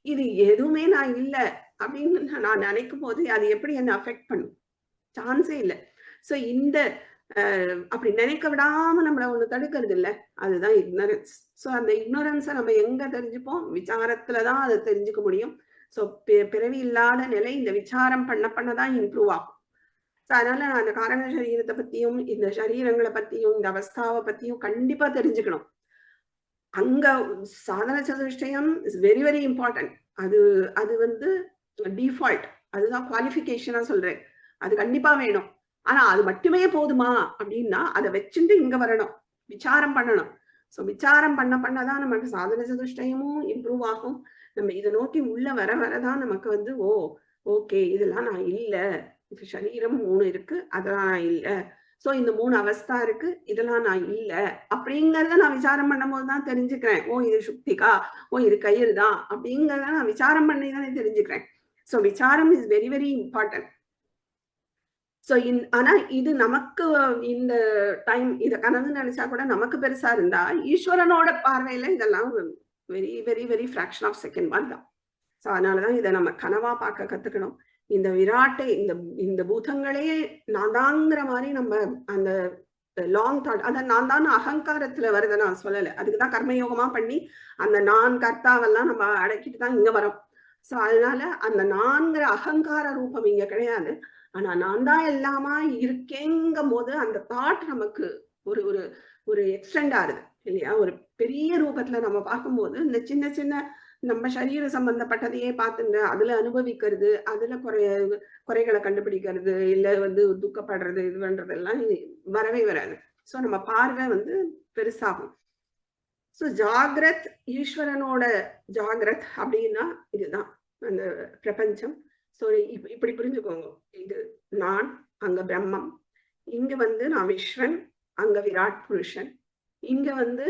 இது எதுவுமே நான் இல்ல அப்படின்னு நான் நினைக்கும் போது அது எப்படி என்ன அஃபெக்ட் பண்ணும்? சான்ஸே இல்ல. சோ இந்த அப்படி நினைக்க விடாம நம்மள ஒண்ணு தடுக்கிறது இல்ல. அதுதான் இக்னரன்ஸ். சோ அந்த இக்னோரன்ஸ நம்ம எங்க தெரிஞ்சுப்போம்? விசாரத்துல தான் அத தெரிஞ்சுக்க முடியும். சோ பிறவி இல்லாத நிலை இந்த விசாரம் பண்ண பண்ண தான் இம்ப்ரூவ் ஆகும். சோ அதனால நான் அந்த காரண சரீரத்த பத்தியும், இந்த சரீரங்கள பத்தியும், இந்த அவஸ்தாவ பத்தியும் கண்டிப்பா தெரிஞ்சுக்கணும். அங்க சாதன சதுஷ்டயம் இஸ் வெரி வெரி இம்பார்ட்டன்ட். அது அது வந்து டிஃபால்ட். அதுதான் குவாலிஃபிகேஷனா சொல்றேன். அது கண்டிப்பா வேணும். ஆனா அது மட்டுமே போதுமா அப்படின்னா அதை வச்சுட்டு இங்க வரணும். விசாரம் பண்ணணும். ஸோ விசாரம் பண்ண பண்ணதான் நமக்கு சாதன சதுஷ்டயமும் இம்ப்ரூவ் ஆகும். நம்ம இதை நோக்கி உள்ள வர வரதான் நமக்கு வந்து ஓ ஓகே இதெல்லாம் நான் இல்ல. சரீரம் 3 இருக்கு அதெல்லாம் நான் இல்ல. சோ இந்த 3 அவஸ்தா இருக்கு இதெல்லாம் நான் இல்ல அப்படிங்கறத நான் விசாரம் பண்ணும்போது தான் தெரிஞ்சுக்கிறேன். ஓ இது சுக்திகா, ஓ இது கயிறு தான் அப்படிங்கறத நான் விசாரம் பண்ணி தானே தெரிஞ்சுக்கிறேன். சோ விசாரம் is very very important. So ஆனா இது நமக்கு இந்த டைம் இத கனவு நினைச்சா கூட நமக்கு பெருசா இருந்தா ஈஸ்வரனோட பார்வையில இதெல்லாம் very very very fraction of second மாதிரி தான். சோ அதனாலதான் இதை நம்ம கனவா பார்க்க கத்துக்கணும். இந்த விராட்டை இந்த இந்த பூதங்களே நான் தாங்கிற மாதிரி நம்ம அந்த லாங் தாட் அத நான் தான் அகங்காரத்துல வருத நான் சொல்லல. அதுக்குதான் கர்மயோகமா பண்ணி அந்த நான் கர்த்தாவெல்லாம் நம்ம அடக்கிட்டு தான் இங்க வரோம். சோ அதனால அந்த நான்கிற அகங்கார ரூபம் இங்க கிடையாது. ஆனா நான் தான் எல்லாமா இருக்கேங்கும் போது அந்த தாட் நமக்கு ஒரு ஒரு ஒரு எக்ஸ்டெண்ட் ஆகுது இல்லையா? ஒரு பெரிய ரூபத்துல நம்ம பார்க்கும்போது இந்த சின்ன சின்ன நம்ம சரீர சம்பந்தப்பட்டதையே பார்த்துங்க அதுல அனுபவிக்கிறது, அதுல குறைகளை கண்டுபிடிக்கிறது, இல்ல வந்து துக்கப்படுறது இது பண்றதெல்லாம் வரவே வராது. சோ நம்ம பார்வை வந்து பெருசாகும். சோ ஜாகிரத் ஈஸ்வரனோட ஜாகிரத் அப்படின்னா இதுதான் அந்த பிரபஞ்சம். சோ இப்படி புரிஞ்சுக்கோங்க. இது நான், அங்க பிரம்மம், இங்க வந்து நான் விஸ்வன், அங்க விராட் புருஷன், இங்க வந்து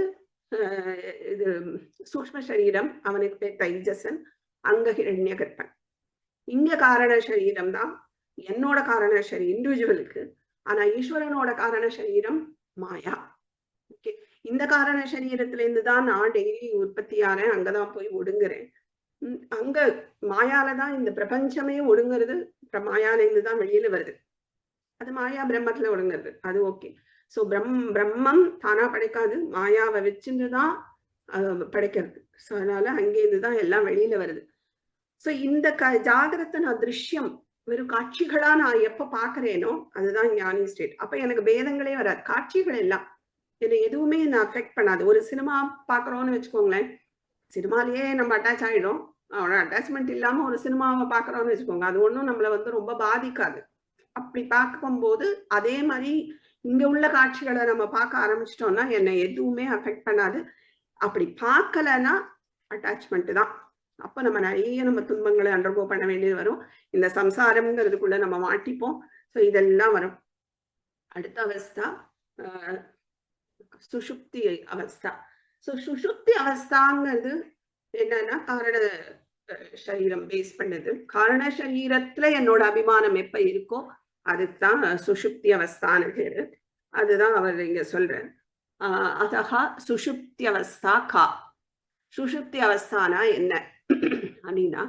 இது சூக்ஷ்ம சரீரம் அவனுக்கு பேர் தைஜசன், அங்க ஹிரண்ய கர்ப்பன். இங்க காரண சரீரம் தான் என்னோட காரண சரீரம் இண்டிவிஜுவலுக்கு. ஆனா ஈஸ்வரனோட காரண சரீரம் மாயா. ஓகே, இந்த காரண சரீரத்துல இருந்து தான் நான் டெய்லி உற்பத்தி ஆறேன், அங்கதான் போய் ஒடுங்குறேன். அங்க மாயாலதான் இந்த பிரபஞ்சமே ஒடுங்குறது. மாயால இருந்து தான் வெளியில வருது. அது மாயா பிரம்மத்துல ஒடுங்குறது. அது ஓகே. சோ பிரம்மம் தானா படைக்காது, மாயாவை வச்சுட்டுதான் படைக்கிறது. சோ அதனால அங்கேருந்துதான் எல்லாம் வெளியில வருது. சோ இந்த ஜாகிரத்தை நான் திருஷ்யம் வெறும் காட்சிகளா நான் எப்ப பாக்குறேனோ அதுதான் ஞானி ஸ்டேட். அப்ப எனக்கு பேதங்களே வராது. காட்சிகள் எல்லாம் என்னை எதுவுமே நான் அஃபெக்ட் பண்ணாது. ஒரு சினிமா பாக்குறோம்னு வச்சுக்கோங்களேன், சினிமாலேயே நம்ம அட்டாச் ஆயிடும். அவனோட அட்டாச்மெண்ட் இல்லாம ஒரு சினிமாவை பாக்குறோம்னு வச்சுக்கோங்க, அது ஒண்ணும் நம்மள வந்து ரொம்ப பாதிக்காது. அப்படி பார்க்கும்போது அதே மாதிரி இங்க உள்ள காட்சிகளை நம்ம பார்க்க ஆரம்பிச்சிட்டோம்னா என்னை எதுவுமே அஃபெக்ட் பண்ணாது. அப்படி பார்க்கலன்னா அட்டாச்மெண்ட் தான். அப்ப நம்ம நிறைய நம்ம துன்பங்களை அண்டர்கோ பண்ண வேண்டியது வரும். இந்த சம்சாரம்ங்கிறதுக்குள்ள நம்ம மாட்டிப்போம். ஸோ இதெல்லாம் வரும். அடுத்த அவஸ்தா சுஷுப்தி அவஸ்தா. ஸோ சுஷுப்தி அவஸ்தாங்கிறது என்னன்னா காரண சரீரம் பேஸ் பண்ணது. காரண சரீரத்துல என்னோட அபிமானம் எப்ப இருக்கோ அதுதான் சுஷுப்தி அவஸ்தான்னு பேரு. அதுதான் அவர் இங்க சொல்றார். அதஹா சுஷுப்தி அவஸ்தா கா. சுஷுப்தி அவஸ்தானா என்ன அப்படின்னா,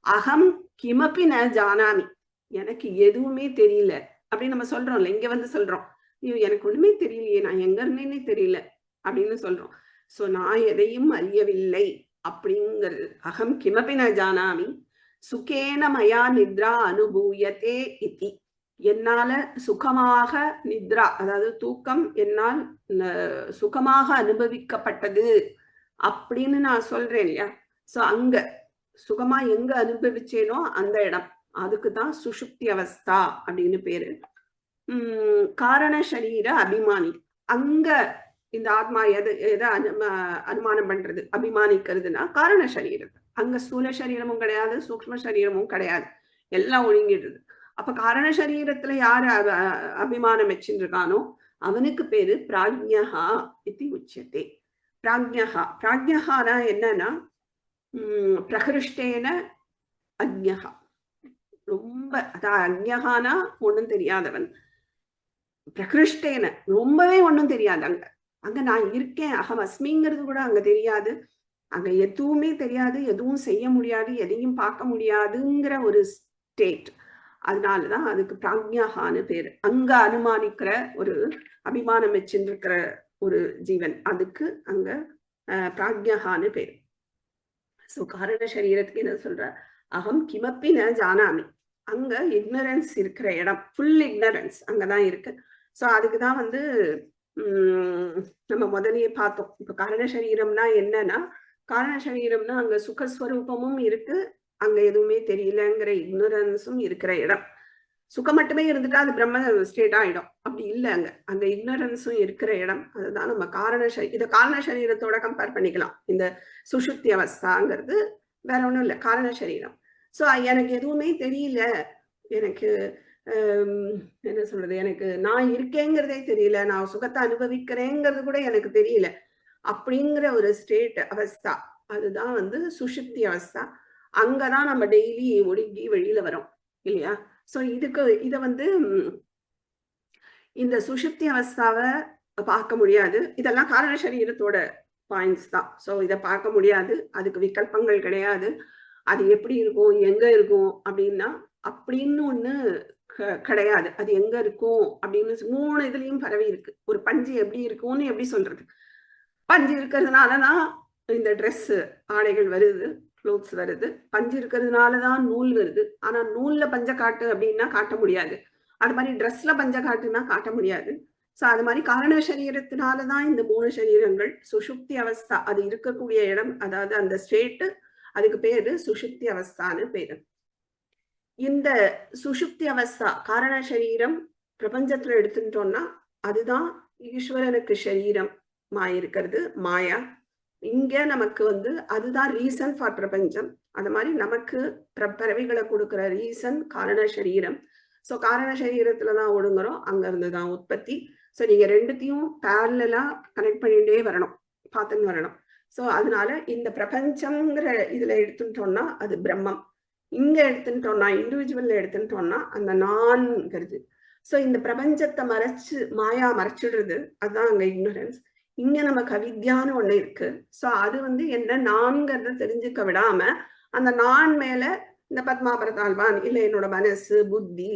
அகம் கிமப்பி ந ஜானாமி, எனக்கு எதுவுமே தெரியல அப்படின்னு நம்ம சொல்றோம்ல. இங்க வந்து சொல்றோம், எனக்கு ஒண்ணுமே தெரியலையே, நான் எங்க இருந்தேன்னே தெரியல அப்படின்னு சொல்றோம். சோ நான் எதையும் அறியவில்லை அப்படிங்கிறது. அகம் கிமப்பி ந ஜானாமி சுகேன மயா நித்ரா அனுபூயத்தே இதி. என்னால சுகமாக நித்ரா அதாவது தூக்கம் என்னால் சுகமாக அனுபவிக்கப்பட்டது அப்படின்னு நான் சொல்றேன் இல்லையா? சோ அங்க சுகமா எங்க அனுபவிச்சேனோ அந்த இடம், அதுக்குதான் சுஷுப்தி அவஸ்தா அப்படின்னு பேரு. காரண சரீர அபிமானி. அங்க இந்த ஆத்மா எதை அனுமானம் பண்றது அபிமானிக்கிறதுனா காரண சரீரம். அங்க ஸ்தூல சரீரமும் கிடையாது, சூக்ம சரீரமும் கிடையாது, எல்லாம் ஒழுங்கிடுது. அப்ப காரண சரீரத்துல யாரு அபிமானம் வச்சுருக்கானோ அவனுக்கு பேரு பிராஜ்ஞா இது உச்சதே. பிராஜ்ஞா பிராஜ்ஞானா என்னன்னா பிரகிருஷ்டேன அக்ஞகா. ரொம்ப அதான் அக்ஞகானா ஒண்ணும் தெரியாதவன். பிரகிருஷ்டேன ரொம்பவே ஒண்ணும் தெரியாது. அங்க அங்க நான் இருக்கேன் அகம் அஸ்மிங்கிறது கூட அங்க தெரியாது. அங்க எதுவுமே தெரியாது, எதுவும் செய்ய முடியாது, எதையும் பார்க்க முடியாதுங்கிற ஒரு ஸ்டேட். அதனாலதான் அதுக்கு பிராக்ஞாகான்னு பேரு. அங்க அனுமானிக்கிற ஒரு அபிமானம் வச்சுருக்கிற ஒரு ஜீவன், அதுக்கு அங்க பிராக்ஞகான்னு பேரு. சோ காரண சரீரத்துக்கு என்ன சொல்ற, அகம் கிமப்பி ந ஜானாமி. அங்க இக்னரன்ஸ் இருக்கிற இடம், ஃபுல் இக்னரன்ஸ் அங்கதான் இருக்கு. சோ அதுக்குதான் வந்து நம்ம முதலையே பார்த்தோம். இப்ப காரண சரீரம்னா என்னன்னா, காரண சரீரம்னா அங்க சுகஸ்வரூபமும் இருக்கு, அங்க எதுவுமே தெரியலங்கிற இக்னரன்ஸும் இருக்கிற இடம். சுகம் மட்டுமே இருந்துட்டா அது பிரம்ம ஸ்டேட் ஆயிடும். அப்படி இல்லை, அங்க அந்த இக்னரன்ஸும் இருக்கிற இடம். அதுதான் நம்ம இதை காரண சரீரத்தோட கம்பேர் பண்ணிக்கலாம். இந்த சுஷுப்தி அவஸ்தாங்கிறது வேற ஒண்ணும் இல்லை, காரண சரீரம். சோ எனக்கு எதுவுமே தெரியல, எனக்கு என்ன சொல்றது, எனக்கு நான் இருக்கேங்கிறதே தெரியல, நான் சுகத்தை அனுபவிக்கிறேங்கிறது கூட எனக்கு தெரியல, அப்படிங்கிற ஒரு ஸ்டேட் அவஸ்தா. அதுதான் வந்து சுஷுப்தி அவஸ்தா. அங்கதான் நம்ம டெய்லி ஒடுங்கி வெளியில வரோம் இல்லையா? சோ இத வந்து இந்த சுஷுப்தி அவஸ்தாவை பார்க்க முடியாது. இதெல்லாம் காரண சரீரத்தோட பாயிண்ட்ஸ் தான். சோ இதை பார்க்க முடியாது, அதுக்கு விகல்பங்கள் கிடையாது. அது எப்படி இருக்கும், எங்க இருக்கும் அப்படின்னா அப்படின்னு ஒண்ணு கிடையாது. அது எங்க இருக்கும் அப்படின்னு 3 இதுலயும் பரவி இருக்கு. ஒரு பஞ்சு எப்படி இருக்கும்னு எப்படி சொல்றது? பஞ்சு இருக்கிறதுனாலதான் இந்த ட்ரெஸ் ஆடைகள் வருது, க்ளோத்ஸ் வருது. பஞ்சு இருக்கிறதுனாலதான் நூல் வருது. ஆனா நூல்ல பஞ்ச காட்டு அப்படின்னா காட்ட முடியாது. அது மாதிரி ட்ரெஸ்ல பஞ்ச காட்டுன்னா காட்ட முடியாது. சோ அது மாதிரி காரண சரீரத்தினாலதான் இந்த 3 சரீரங்கள். சுஷுப்தி அவஸ்தா அது இருக்கக்கூடிய இடம், அதாவது அந்த ஸ்டேட், அதுக்கு பேரு சுஷுப்தி அவஸ்தான்னு பேரு. இந்த சுஷுப்தி அவஸ்தா காரண சரீரம் பிரபஞ்சத்துல எடுத்துட்டோம்னா அதுதான் ஈஸ்வரனுக்கு சரீரம் இருக்கிறது, மாயா. இங்க நமக்கு வந்து அதுதான் ரீசன் ஃபார் பிரபஞ்சம். அது மாதிரி நமக்கு பிறவிகளை கொடுக்கிற ரீசன் காரண சரீரம். சோ காரண சரீரத்துலதான் ஒடுங்குறோம், அங்க இருந்துதான் உற்பத்தி. சோ நீங்க ரெண்டுத்தையும் பேரலா கனெக்ட் பண்ணிட்டே வரணும், பார்த்துன்னு வரணும். சோ அதனால இந்த பிரபஞ்சம்ங்கிற இதுல எடுத்துட்டோம்னா அது பிரம்மம். இங்க எடுத்துட்டோம்னா, இண்டிவிஜுவல்ல எடுத்துட்டோம்னா அந்த நான்ங்கிறது. சோ இந்த பிரபஞ்சத்தை மறைச்சு மாயா மறைச்சிடுறது, அதுதான் அங்க இக்னோரன்ஸ். இங்க நமக்கு அவித்யான்னு ஒண்ணு இருக்கு. சோ அது வந்து என்ன நான்கிறத தெரிஞ்சுக்க விடாம அந்த நான் மேல இந்த பத்மாபரதாழ்வான் இல்ல என்னோட மனசு புத்தி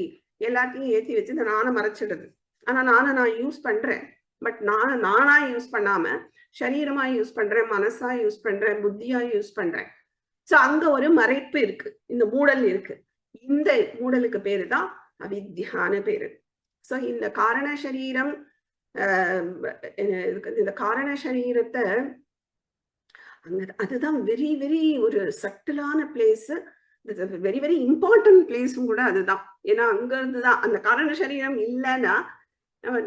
எல்லாத்தையும் ஏற்றி வச்சு இந்த நானை மறைச்சிடுது. ஆனா நான் யூஸ் பண்றேன், பட் நானா யூஸ் பண்ணாம சரீரமா யூஸ் பண்றேன், மனசா யூஸ் பண்றேன், புத்தியா யூஸ் பண்றேன். சோ அங்க ஒரு மறைப்பு இருக்கு, இந்த மூடல் இருக்கு. இந்த மூடலுக்கு பேரு தான் அவித்யான்னு பேரு. சோ இந்த காரண சரீரம் இந்த காரண சரீரத்தை அதுதான் வெரி வெரி ஒரு சட்டிலான பிளேஸ், வெரி வெரி இம்பார்ட்டன்ட் பிளேஸும் கூட அதுதான். ஏன்னா அங்க இருந்துதான் அந்த காரண சரீரம் இல்லைன்னா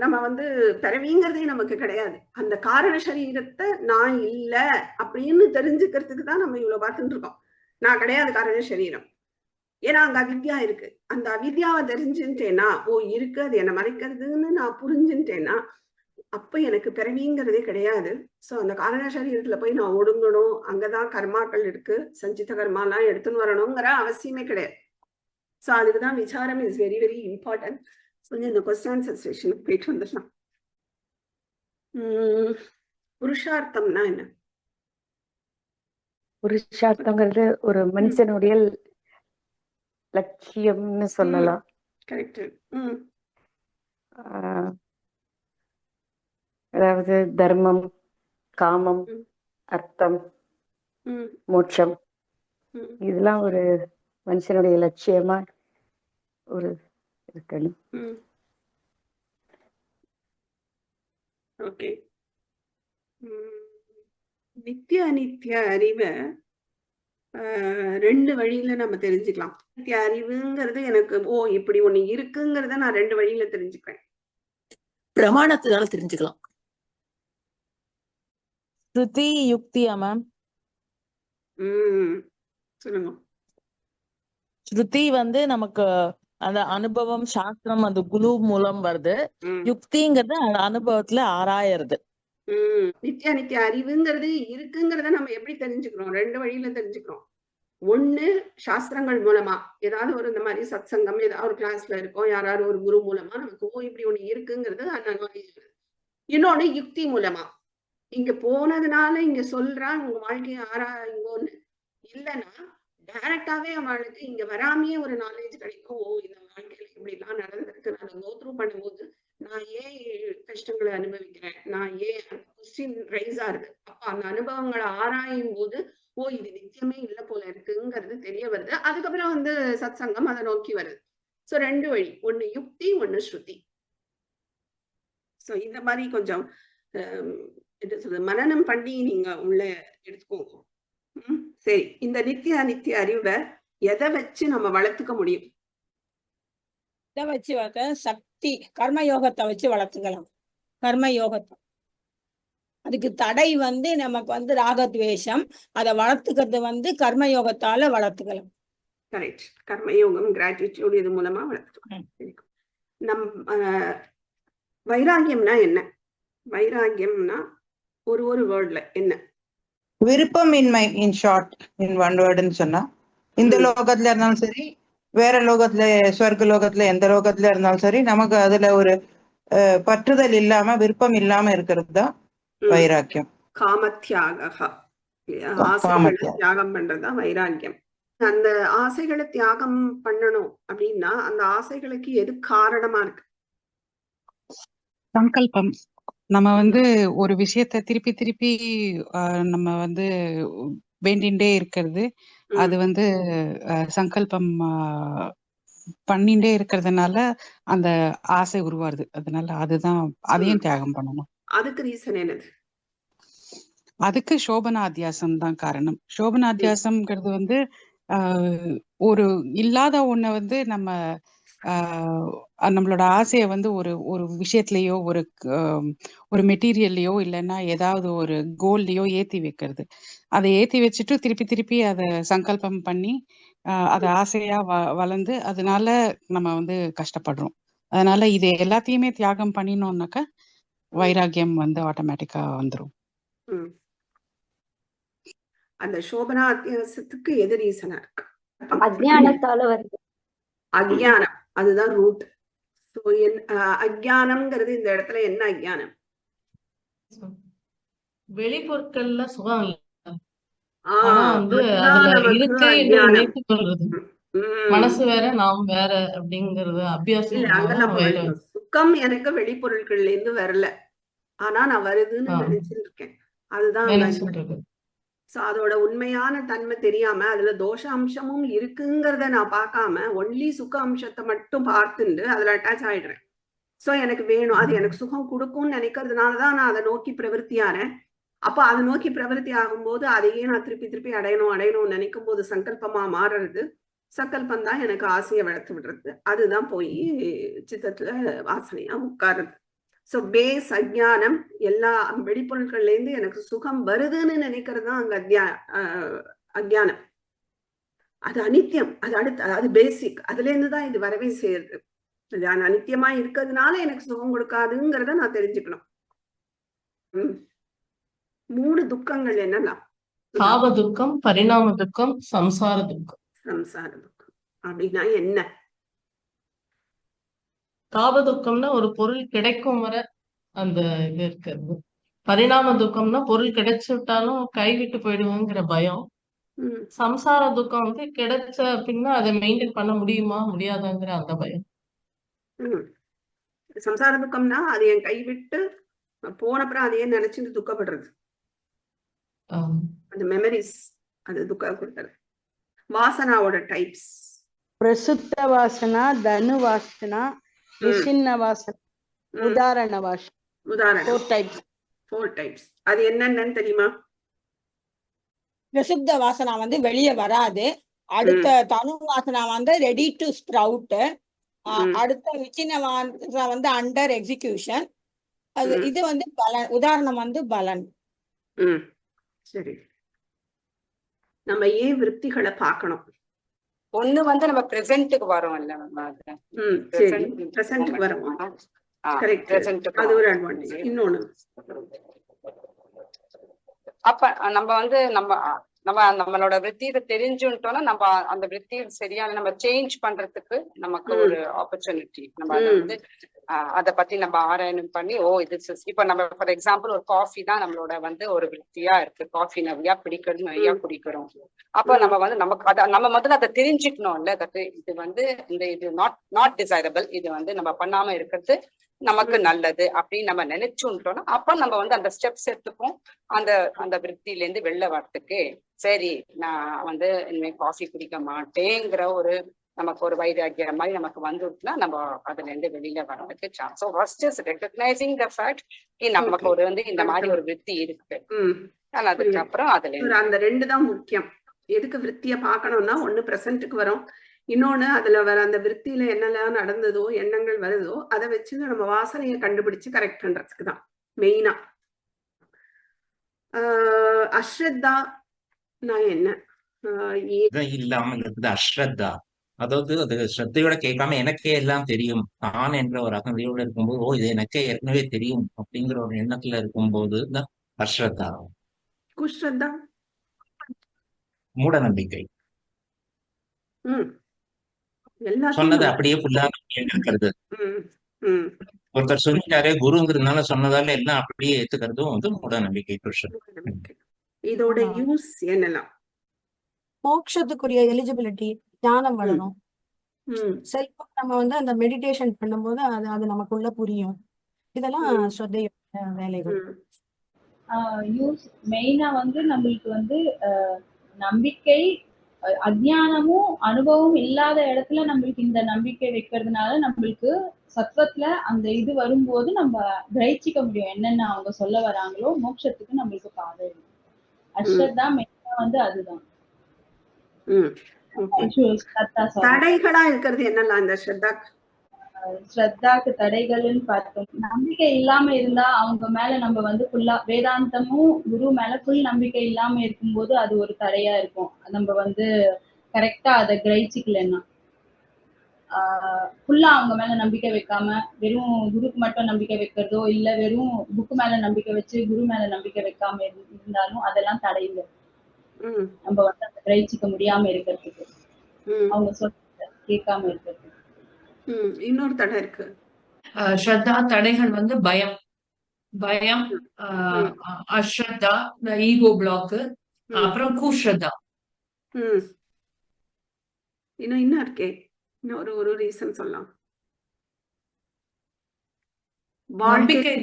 நம்ம வந்து பிறவிங்கிறதே நமக்கு கிடையாது. அந்த காரண சரீரத்தை நான் இல்லை அப்படின்னு தெரிஞ்சுக்கிறதுக்கு தான் நம்ம இவ்வளவு பார்த்துட்டு இருக்கோம். நான் கிடையாது காரண சரீரம், ஏன்னா அங்க அவித்யா இருக்கு. அந்த அவித்யாவை தெரிஞ்சுட்டேன்னா, ஓ இருக்கு, அது என்ன மறைக்கிறதுன்னு நான் புரிஞ்சுட்டேன்னா அப்ப எனக்கு பிறவிங்கிறதே கிடையாது. சோ அந்த காரண சரீரத்துல போய் நான் ஒடுங்கணும், அங்கதான் கர்மாக்கள் இருக்கு, சஞ்சித கர்மாலாம் எடுத்துன்னு வரணுங்கிற அவசியமே கிடையாது. சோ அதுக்குதான் விசாரம் இஸ் வெரி வெரி இம்பார்ட்டன்ட். கொஞ்சம் இந்த கொஸ்டின் ஆன்சர் செஷனுக்கு போயிட்டு வந்துடலாம். புருஷார்த்தம்னா என்ன? புருஷார்த்தங்கிறது ஒரு மனுஷனுடைய லட்சியம்னு சொல்லலாம். கரெக்ட். அதாவது தர்மம், காமம், அர்த்தம், மோட்சம், இதெல்லாம் ஒரு மனுஷனுடைய லட்சியமா ஒரு இருக்கணும். ஓகே. நித்திய அனித்திய அறிவை 2 வழியில நம்ம தெரிஞ்சுக்கலாம். நித்திய அறிவுங்கிறது எனக்கு ஓ இப்படி ஒண்ணு இருக்குங்கிறத நான் 2 வழியில தெரிஞ்சுக்கிறேன். பிரமாணத்தினால தெரிஞ்சுக்கலாம். ஸ்ருதி யுக்தியா மேம்? சொல்லுங்க. ஸ்ருதி வந்து நமக்கு அந்த அனுபவம், சாஸ்திரம், அந்த குரு மூலம் வருது. யுக்திங்கிறது அந்த அனுபவத்துல ஆராயறது. நித்திய நித்திய அறிவுங்கிறது இருக்குங்கிறத நம்ம எப்படி தெரிஞ்சுக்கிறோம்? 2 வழியில தெரிஞ்சுக்கிறோம். ஒண்ணு சாஸ்திரங்கள் மூலமா, ஏதாவது ஒரு இந்த மாதிரி சத் சங்கம் ஏதாவது ஒரு கிளாஸ்ல இருக்கோம், யாராவது ஒரு குரு மூலமா நமக்கு ஓ இப்படி ஒண்ணு இருக்குங்கிறது. இன்னொன்னு யுக்தி மூலமா, இங்க போனதுனால இங்க சொல்றா உங்க வாழ்க்கையை ஆராயுங்கோன்னு இல்லைன்னா டைரக்டாவே அவளுக்கு இங்க வராமையே ஒரு நாலேஜ் கிடைக்கும். ஓ, இந்த வாழ்க்கையில இப்படி எல்லாம் நடந்திருக்கு, நான் கோ த்ரூ பண்ணும்போது நான் ஏன் கஷ்டங்களை அனுபவிக்கிறேன், நான் ஏன் கொஸ்டின் ரைஸ் ஆகுது. அப்ப அந்த அனுபவங்களை ஆராயும் போது ஓ, இது நித்தியமே இல்லை போல இருக்குங்கிறது தெரிய வருது. அதுக்கப்புறம் வந்து சத் சங்கம் அதை நோக்கி வருது. சோ 2 வழி, ஒண்ணு யுக்தி, ஒண்ணு ஸ்ருதி. சோ இந்த மாதிரி கொஞ்சம் என்ன சொல்றது, மனனம் பண்ணி நீங்க உள்ள எடுத்துக்கோங்க. சரி, இந்த நித்திய அனித்திய அறிவை எதை வச்சு நம்ம வளர்த்துக்க முடியும்? இதை வச்சு சக்தி கர்மயோகத்தை வச்சு வளர்த்துக்கலாம். கர்மயோகத்தை அதுக்கு தடை வந்து நமக்கு வந்து ராகத்வேஷம். அதை வளர்த்துக்கிறது வந்து கர்மயோகத்தால வளர்த்துக்கலாம். கரெக்ட். கர்மயோகம், கிராட்டிடியூட், இது மூலமா வளர்த்துக்கலாம். நம் வைராகியம்னா என்ன? வைராகியம்னா ஒரு வேர்ட்ல என்ன? விருப்பமின்மை, இன் ஷார்ட், இன் ஒன் வேர்டுன்னு சொன்னா, இந்த லோகத்துல இருந்தாலும் சரி, வேற லோகத்துல, ஸ்வர்க லோகத்துல, எந்த லோகத்துல இருந்தாலும் சரி, நமக்கு அதுல ஒரு பற்றுதல் இல்லாம, விருப்பம் இல்லாம இருக்கிறது தான் வைராக்கியம். காமத்யாக, ஆசைகளை தியாகம் பண்றதுதான் வைராக்கியம். அந்த ஆசைகளை தியாகம் பண்ணணும் அப்படின்னா அந்த ஆசைகளுக்கு எது காரணமா இருக்கு? சங்கல்பம். நம்ம வந்து ஒரு விஷயத்த திருப்பி திருப்பி நம்ம வந்து வேண்டிண்டே இருக்கிறது, அது வந்து சங்கல்பம் பண்ணிண்டே இருக்கிறதுனால அந்த ஆசை உருவாருது. அதனால அதுதான், அதையும் தியாகம் பண்ணணும். அதுக்கு ரீசன் என்னது? அதுக்கு சோபனாத்தியாசம் தான் காரணம். சோபனாத்தியாசம்ங்கிறது வந்து ஒரு இல்லாத ஒண்ண வந்து நம்ம நம்மளோட ஆசையை வந்து ஒரு விஷயத்திலயோ, ஒரு மெட்டீரியல்லையோ, இல்லைன்னா ஏதாவது ஒரு கோல்லையோ ஏத்தி வைக்கிறது. அதை ஏத்தி வச்சுட்டு திருப்பி திருப்பி அதை சங்கல்பம் பண்ணி அது ஆசையா வளர்ந்து அதனால நம்ம வந்து கஷ்டப்படுறோம். அதனால இது எல்லாத்தையுமே தியாகம் பண்ணினோம்னாக்க வைராகியம் வந்து ஆட்டோமேட்டிக்கா வந்துரும். அந்த சோபனா அத்தியாசத்துக்கு எது ரீசனா இருக்கு? அஜ்ஞானத்தால வருது. அஜ்ஞானம், அதுதான் ரூட். அஜ்ஞானம்ங்கிறது இந்த இடத்துல என்ன அஜ்ஞானம்? வெளிப்பொருட்கள்ல சுகம் இல்ல, மனசு வேற நாம் வேற அப்படிங்கறது அபியாசம். சுகம் எனக்கு வெளிப்பொருட்கள்ல இருந்து வரல, ஆனா நான் வருதுன்னு நினைச்சுட்டு இருக்கேன். அதுதான். சோ அதோட உண்மையான தன்மை தெரியாம அதுல தோஷ அம்சமும் இருக்குங்கிறத நான் பார்க்காம ஒன்லி சுக அம்சத்தை மட்டும் பார்த்துட்டு அதுல அட்டாச் ஆயிடுறேன். சோ எனக்கு வேணும், அது எனக்கு சுகம் கொடுக்கும்னு நினைக்கிறதுனாலதான் நான் அதை நோக்கி பிரவருத்தி ஆறேன். அப்ப அதை நோக்கி பிரவருத்தி ஆகும்போது அதையே நான் திருப்பி திருப்பி அடையணும்னு நினைக்கும் போது சங்கல்பமா மாறுறது. சங்கல்பம் தான் எனக்கு ஆசையை வளர்த்து விடுறது. அதுதான் போய் சித்தத்துல வாசனையா உட்காருது. சோ பேஸ் அஜ்ஞானம். எல்லா வெளிப்பொருட்கள்ல இருந்து எனக்கு சுகம் வருதுன்னு நினைக்கிறது தான் அங்க அஜ்ஞானம். அது அனித்தியம், அது பேசிக். அதுல இருந்துதான் இது வரவே செய்யுது. அது அனித்தியமா இருக்கிறதுனால எனக்கு சுகம் கொடுக்காதுங்கிறத நான் தெரிஞ்சுக்கணும். 3 துக்கங்கள் என்னெல்லாம்? பாவ துக்கம், பரிணாம துக்கம், சம்சார துக்கம். சம்சார துக்கம் அப்படின்னா என்ன? தாப துக்கம்னா ஒரு பொருள் கிடைக்கும் வரை அந்த இது இருக்கிறது. பரிணாம துக்கம்னா பொருள் கிடைச்சுட்டாலும் கைவிட்டு போயிடுவோங்கிற பயம். சம்சார துக்கம் வந்து கிடைச்ச பின்னா அதை மெயின்டைன் பண்ண முடியுமா முடியாதாங்கிற அந்த பயம். சம்சார துக்கம்னா அது என் கைவிட்டு போனப்புறம் அதையே நினைச்சுட்டு துக்கப்படுறது. அந்த மெமரிஸ் அது துக்கம் கொடுத்தது. வாசனாவோட டைப்ஸ்: பிரசுத்த வாசனா, தனு வாசனா, விசின்ன வாசனா, உதாரண வாசனா. 4 டைப்ஸ். அது என்னன்னு தெரியுமா? பிரசுத்த வாசனா வந்து வெளியே வராது. அடுத்த தனு வாசனா வந்து ரெடி டு ஸ்ப்ரவுட். அடுத்த விசின்ன வாசனா வந்து அண்டர் எக்ஸிகியூஷன். இது வந்து பலன். உதாரணம் வந்து பலன். சரி, நம்ம ஏன் விருத்திகளை பார்க்கணும்? ஒண்ணு வந்து நம்ம பிரசன்ட்டுக்கு வரோம் இல்ல, நம்ம பிரசன்ட்டுக்கு வரோம். கரெக்ட், அது ஒரு அட்வான்டேஜ். இன்னொன்னு, அப்ப நம்ம வந்து நம்மளோட விருத்தியை தெரிஞ்சுட்டோம்னா நம்ம அந்த விருத்தியை சரியான நம்ம சேஞ்ச் பண்றதுக்கு நமக்கு ஒரு ஆப்பர்ச்சுனிட்டி. நம்ம அதை வந்து அதை பத்தி நம்ம ஆராயணம் பண்ணி இது இப்ப நம்ம ஃபார் எக்ஸாம்பிள் ஒரு காஃபி தான் நம்மளோட ஒரு விருத்தியா இருக்கு. காஃபி நிறையா பிடிக்கிறது, நிறையா குடிக்கிறோம். அப்ப நம்ம நமக்கு நம்ம முதல்ல அதை தெரிஞ்சுக்கணும்ல. இது இது நாட் டிசைரபிள், இது நம்ம பண்ணாம இருக்கிறது நமக்கு நல்லது அப்படின்னு நம்ம நினைச்சுட்டோம்னா அப்ப நம்ம அந்த ஸ்டெப்ஸ் எடுத்துப்போம். அந்த விருத்தில இருந்து வெளில வரத்துக்கு சரி நான் இனிமே காஃபி குடிக்க மாட்டேங்கிற நமக்கு ஒரு வைராக்கியம் மாதிரி நமக்கு வந்துட்டுனா நம்ம அதுல இருந்து வெளியில வர்றதுக்கு chance. So first is recognising the fact நமக்கு இந்த மாதிரி ஒரு விருத்தி இருக்கு. அதுக்கப்புறம் அதுல அந்த ரெண்டு தான் முக்கியம். எதுக்கு விருத்திய பாக்கணும்னா ஒண்ணு பிரசன்ட்டுக்கு வரும், இன்னொன்னு அதுல வர அந்த விருத்தியில என்னெல்லாம் நடந்ததோ எண்ணங்கள் வருதோ அதை வச்சு நம்ம வாசனையை கண்டுபிடிச்சு கரெக்ட் பண்றதுக்கு தான் மெயினா. அஸ்ரத்தா நான் என்ன இல்லாம இருக்குது அஸ்ரத்தா. அதாவது அது ஸ்ரத்தையோட கேட்காம எனக்கே எல்லாம் தெரியும் நான் என்ற ஒரு அகந்தையோட இருக்கும்போது இது எனக்கே ஏற்கனவே தெரியும் அப்படிங்கிற ஒரு எண்ணத்துல இருக்கும்போது தான் அஸ்ரத்தா. குஸ்ரத்தா மூட நம்பிக்கை. எல்லாத்தையும் சொன்னது அப்படியே ஃபுல்லா இருக்கிறது. ஒருத்தர் சொல்லிட்டாரே குருங்கிறதுனால சொன்னதால எல்லாம் அப்படியே ஏத்துக்கிறதும் மூட நம்பிக்கை. இதோட யூஸ் என்னலாம்? மோட்சத்துக்குரிய எலிஜிபிலிட்டி, ஞானம் வளரும். செல்ஃபா நம்ம அந்த மெடிடேஷன் பண்ணும்போது அது நமக்குள்ள புரியும். இதெல்லாம் ஸ்ரத்தையோட வேலைகள். யூஸ் மெயினா நம்மளுக்கு நம்பிக்கை, அஜ்ஞானமும் அனுபவம் இல்லாத இடத்துல நம்மளுக்கு இந்த நம்பிக்கை வைக்கிறதுனால நம்மளுக்கு சத்வத்துல அந்த இது வரும்போது நம்ம கிரகிச்சிக்க முடியும் என்னென்ன அவங்க சொல்ல வராங்களோ. மோட்சத்துக்கு நம்மளுக்கு பாதை. அஸ்ரத்தா மெயினா அதுதான். தடைகளா இருக்கிறது என்னெல்லாம் இந்த ஸ்ரத்தாக்கு தடைகள்னு பார்த்தோம். நம்பிக்கை இல்லாம இருந்தா அவங்க மேல நம்ம ஃபுல்லா வேதாந்தமும் குரு மேல ஃபுல் நம்பிக்கை இல்லாம இருக்கும்போது அது ஒரு தடையா இருக்கும். நம்ம கரெக்டா அதை கிரகிச்சிக்கலன்னா ஃபுல்லா அவங்க மேல நம்பிக்கை வைக்காம வெறும் குருக்கு மட்டும் நம்பிக்கை வைக்கிறதோ இல்ல வெறும் புக்கு மேல நம்பிக்கை வச்சு குரு மேல நம்பிக்கை வைக்காம இருந்தாலும் அதெல்லாம் தடை இல்லை. நம்ம அதை கிரகிச்சிக்க முடியாம இருக்கிறதுக்கு, அவங்க சொல்ல கேட்காம இருக்கிறதுக்கு. இன்னொரு தடை இருக்கு. ஸ்ரத்தா தடைகள் பயம், அஸ்ரத்தா, ஈகோ பிளாக், அப்புறம் குஸ்ரத்தா. இன்னும் இருக்கே, ஒரு ரீசன் சொல்லலாம். வாழ்க்கை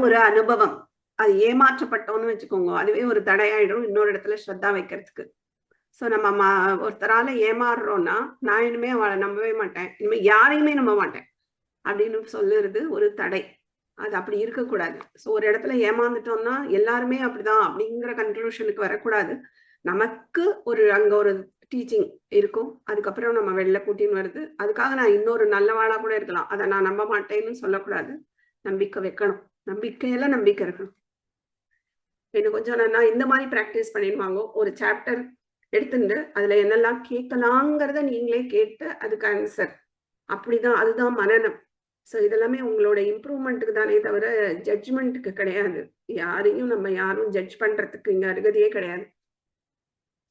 ஒரு அனுபவம், அது ஏமாற்றப்பட்டோம்னு வச்சுக்கோங்க, அதுவே ஒரு தடையாயிடும் இன்னொரு இடத்துல ஸ்ரத்தா வைக்கிறதுக்கு. ஸோ நம்ம ஒருத்தரால ஏமாறுறோம்னா நான் இனிமே அவளை நம்பவே மாட்டேன், இனிமே யாரையுமே நம்ப மாட்டேன் அப்படின்னு சொல்லுறது ஒரு தடை. அது அப்படி இருக்கக்கூடாது. ஸோ ஒரு இடத்துல ஏமாந்துட்டோம்னா எல்லாருமே அப்படிதான் அப்படிங்கிற கன்க்ளூஷனுக்கு வரக்கூடாது. நமக்கு அங்க ஒரு டீச்சிங் இருக்கும், அதுக்கப்புறம் நம்ம வெளில கூட்டின்னு வருது. அதுக்காக நான் இன்னொரு நல்லவாளா கூட இருக்கலாம், அதை நான் நம்ப மாட்டேன்னு சொல்லக்கூடாது. நம்பிக்கை வைக்கணும், நம்பிக்கையில நம்பிக்கை இருக்கணும். இன்னும் கொஞ்சம் நான் இந்த மாதிரி ப்ராக்டிஸ் பண்ணிடுவாங்க. ஒரு சாப்டர் எடுத்துட்டு அதுல என்னெல்லாம் கேட்கலாங்கிறத நீங்களே கேட்டு அதுக்கு ஆன்சர், அப்படிதான். அதுதான் மனனம். ஸோ இதெல்லாமே உங்களோட இம்ப்ரூவ்மெண்ட்டுக்கு தானே தவிர ஜட்ஜ்மெண்ட்டுக்கு கிடையாது. யாரையும் யாரும் ஜட்ஜ் பண்றதுக்கு இங்க அருகதையே கிடையாது.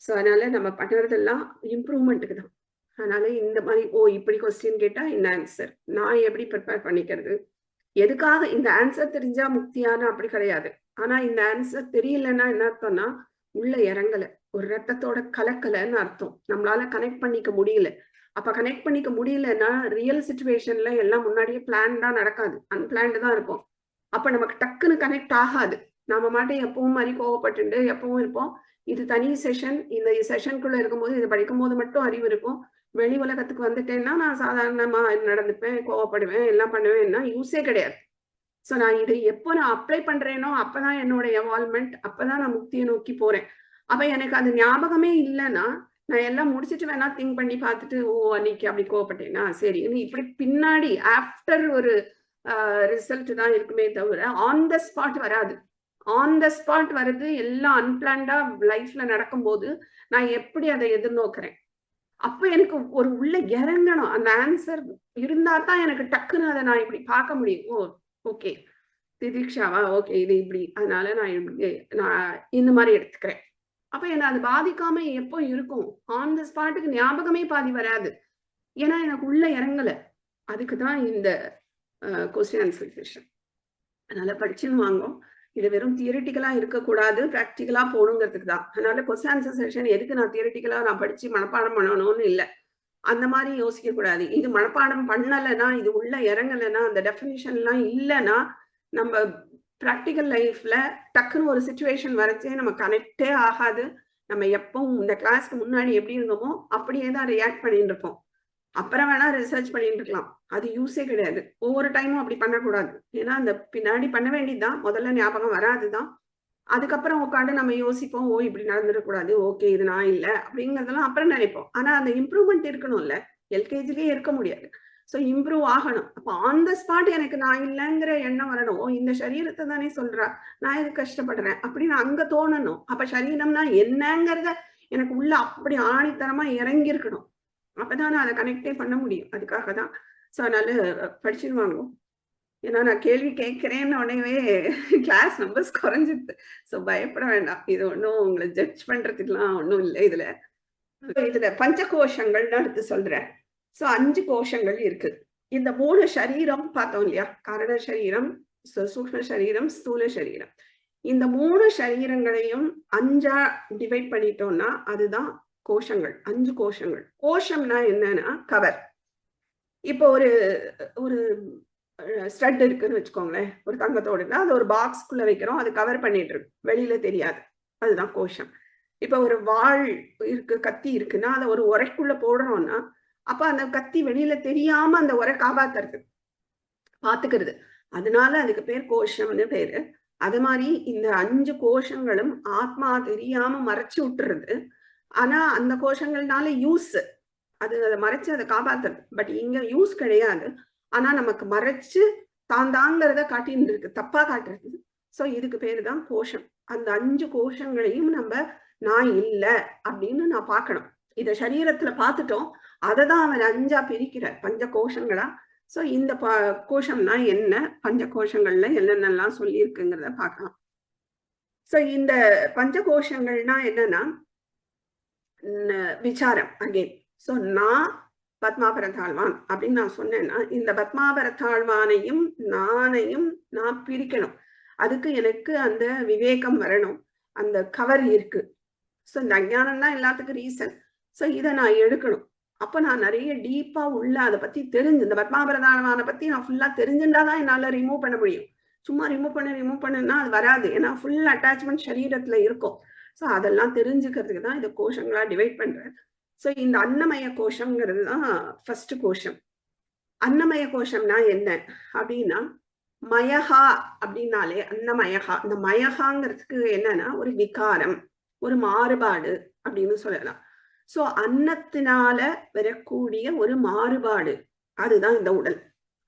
ஸோ அதனால நம்ம பண்ணுறதெல்லாம் இம்ப்ரூவ்மெண்ட்டுக்கு தான். அதனால இந்த மாதிரி இப்படி கொஸ்டின் கேட்டா இந்த ஆன்சர் நான் எப்படி ப்ரிப்பேர் பண்ணிக்கிறது, எதுக்காக இந்த ஆன்சர் தெரிஞ்சா முக்தியான அப்படி கிடையாது. ஆனா இந்த ஆன்சர் தெரியலன்னா என்ன அர்த்தம்னா உள்ள இறங்கல, ஒரு ரத்தத்தோட கலக்கலன்னு அர்த்தம். நம்மளால கனெக்ட் பண்ணிக்க முடியல. அப்ப கனெக்ட் பண்ணிக்க முடியலன்னா ரியல் சிச்சுவேஷன்ல எல்லாம் முன்னாடியே பிளான்டா நடக்காது, அன்பிளான்டு தான் இருக்கும். அப்ப நமக்கு டக்குன்னு கனெக்ட் ஆகாது. நாம மாட்டே எப்பவும் மாதிரி கோவப்பட்டு எப்பவும் இருப்போம். இது தனி செஷன். இந்த செஷனுக்குள்ள இருக்கும்போது இது படிக்கும் போது மட்டும் அறிவு இருக்கும். வெளி உலகத்துக்கு வந்துட்டேன்னா நான் சாதாரணமா நடந்துப்பேன், கோவப்படுவேன், எல்லாம் பண்ணுவேன்னா யூஸே கிடையாது. ஸோ நான் இதை எப்போ நான் அப்ளை பண்றேனோ அப்பதான் என்னோட எவால்மெண்ட், அப்பதான் நான் முக்தியை நோக்கி போறேன். அப்ப எனக்கு அது ஞாபகமே இல்லைன்னா நான் எல்லாம் முடிச்சுட்டு வேணா திங்க் பண்ணி பார்த்துட்டு அன்னைக்கு அப்படி கோவப்பட்டேன்னா சரி இப்படி பின்னாடி ஆஃப்டர் ஒரு ரிசல்ட் தான் இருக்குமே தவிர ஆன் த ஸ்பாட் வராது. ஆன் த ஸ்பாட் வருது எல்லாம் அன்பிளான்டா லைஃப்ல நடக்கும்போது நான் எப்படி அதை எதிர்நோக்குறேன். அப்ப எனக்கு ஒரு உள்ள இறங்கணும், அந்த ஆன்சர் இருந்தா தான் எனக்கு டக்குன்னு அதை நான் இப்படி பார்க்க முடியும். ஓகே திதிக்ஷாவா, ஓகே இது இப்படி, அதனால நான் இந்த மாதிரி எடுத்துக்கிறேன். அப்ப என்ன அது பாதிக்காம எப்போ இருக்கும்? ஆன் த ஸ்பாட்டுக்கு ஞாபகமே பாதி வராது, ஏன்னா எனக்கு உள்ள இறங்கல. அதுக்குதான் இந்த கொஸ்டின் ஆன்சர் செஷன். அதனால படிச்சுன்னு வாங்கும். இது வெறும் தியரிட்டிக்கலா இருக்கக்கூடாது, ப்ராக்டிக்கலா போகணுங்கிறதுக்கு தான். அதனால கொஸ்டின் ஆன்சர் செஷன் எதுக்கு நான் தியரிட்டிக்கலா நான் படிச்சு மனப்பாடம் பண்ணணும்னு இல்லை, அந்த மாதிரி யோசிக்க கூடாது. இது மனப்பாடம் பண்ணலைன்னா, இது உள்ள இறங்கலைன்னா, அந்த டெஃபினிஷன் எல்லாம் இல்லைன்னா, நம்ம ப்ராக்டிக்கல் லைஃப்ல டக்குன்னு ஒரு சுச்சுவேஷன் வரைச்சே நம்ம கனெக்டே ஆகாது. நம்ம எப்பவும் இந்த கிளாஸ்க்கு முன்னாடி எப்படி இருந்தோமோ அப்படியே தான் ரியாக்ட் பண்ணிட்டு இருப்போம். அப்புறம் வேணா ரிசர்ச் பண்ணிட்டு இருக்கலாம், அது யூஸே கிடையாது. ஒவ்வொரு டைமும் அப்படி பண்ணக்கூடாது. ஏன்னா அந்த பின்னாடி பண்ண வேண்டியதுதான், முதல்ல ஞாபகம் வராதுதான். அதுக்கப்புறம் உட்காந்து நம்ம யோசிப்போம், ஓ இப்படி நடந்துடக்கூடாது, ஓகே இது நான் இல்லை அப்படிங்கிறதெல்லாம் அப்புறம் நினைப்போம். ஆனா அந்த இம்ப்ரூவ்மெண்ட் இருக்கணும்ல, எல்கேஜிலேயே இருக்க முடியாது. ஸோ இம்ப்ரூவ் ஆகணும். அப்போ ஆன் த ஸ்பாட் எனக்கு நான் இல்லைங்கிற எண்ணம் வரணும். ஓ இந்த சரீரத்தை தானே சொல்றா, நான் எது கஷ்டப்படுறேன் அப்படின்னு அங்க தோணணும். அப்ப சரீரம்னா என்னங்கிறத எனக்கு உள்ள அப்படி ஆணித்தரமா இறங்கி இருக்கணும். அப்பதான் நான் அதை கனெக்டே பண்ண முடியும். அதுக்காக தான். ஸோ அதனால படிச்சுடுவாங்க. ஏன்னா நான் கேள்வி கேட்கிறேன்னு உடனே கிளாஸ் நம்பர்ஸ் குறைஞ்சிது. ஸோ பயப்பட வேண்டாம், இது ஒன்றும் உங்களை ஜட்ஜ் பண்றதுக்குலாம் ஒன்றும் இல்லை. இதுல பஞ்சகோஷங்கள்னு அடுத்து சொல்றேன். ஸோ 5 கோஷங்கள் இருக்கு. இந்த 3 சரீரம் பார்த்தோம் இல்லையா, காரண சரீரம், சூக்ஷ்ம சரீரம், ஸ்தூல சரீரம். இந்த 3 சரீரங்களையும் 5ஆ டிவைட் பண்ணிட்டோம்னா அதுதான் கோஷங்கள். 5 கோஷங்கள். கோஷம்னா என்னன்னா கவர். இப்போ ஒரு ஒரு ஸ்டட் இருக்குன்னு வச்சுக்கோங்களேன், ஒரு தங்கத்தோடு இல்லை, அது ஒரு பாக்ஸ்குள்ள வைக்கிறோம், அது கவர் பண்ணிட்டு இருக்கு, வெளியில தெரியாது, அதுதான் கோஷம். இப்ப ஒரு வாள் இருக்கு, கத்தி இருக்குன்னா அதை ஒரு உரைக்குள்ள போடுறோம்னா அப்ப அந்த கத்தி வெளியில தெரியாம அந்த உரை காப்பாத்துறது, பாத்துக்கிறது, அதனால அதுக்கு பேர் கோஷம்னு பேரு. அது மாதிரி இந்த 5 கோஷங்களும் ஆத்மா தெரியாம மறைச்சு விட்டுறது. ஆனா அந்த கோஷங்கள்னால யூஸ், அது அதை மறைச்சு அதை காப்பாத்துறது. பட் இங்க யூஸ் கிடையாது, ஆனா நமக்கு மறைச்சு தாங்கிறத காட்டின்னு இருக்கு, தப்பா காட்டுறது. ஸோ இதுக்கு பேரு தான் கோஷம். அந்த 5 கோஷங்களையும் நம்ம நான் இல்லை அப்படின்னு நான் பார்க்கணும். இத சரீரத்துல பார்த்துட்டோம், அதை தான் அவர் 5ஆ பிரிக்கிறார், பஞ்ச கோஷங்களா. ஸோ இந்த கோஷம்னா என்ன, பஞ்ச கோஷங்கள்ல என்னென்னலாம் சொல்லியிருக்குங்கிறத பார்க்கலாம். ஸோ இந்த பஞ்ச கோஷங்கள்னா என்னன்னா விசாரம் அகெயின். ஸோ நான் பத்மாபரத்தாழ்வான் அப்படின்னு நான் சொன்னேன்னா, இந்த பத்மாபரத்தாழ்வானையும் நானையும் நான் பிரிக்கணும். அதுக்கு எனக்கு அந்த விவேகம் வரணும், அந்த கவர் இருக்கு. ஸோ இந்த அஞ்ஞானம் தான் எல்லாத்துக்கும் ரீசன். ஸோ இதை நான் எடுக்கணும். அப்போ நான் நிறைய டீப்பா உள்ள அதை பத்தி தெரிஞ்சு, இந்த பத்மாபரதாழ்வானை பத்தி நான் ஃபுல்லா தெரிஞ்சுட்டாதான் என்னால ரிமூவ் பண்ண முடியும். சும்மா ரிமூவ் பண்ணுன்னா அது வராது, ஏன்னா ஃபுல் அட்டாச்மெண்ட் சரீரத்துல இருக்கும். ஸோ அதெல்லாம் தெரிஞ்சுக்கிறதுக்கு தான் இந்த கோஷங்களா டிவைட் பண்றேன். ஸோ இந்த அன்னமய கோஷம்ங்கிறது தான் ஃபர்ஸ்ட் கோஷம். அன்னமய கோஷம்னா என்ன அப்படின்னா, மயகா அப்படின்னாலே அன்னமயகா. இந்த மயகாங்கிறதுக்கு என்னன்னா ஒரு விகாரம், ஒரு மாறுபாடு அப்படின்னு சொல்லலாம். ஸோ அன்னத்தினால வரக்கூடிய ஒரு மாறுபாடு, அதுதான் இந்த உடல்.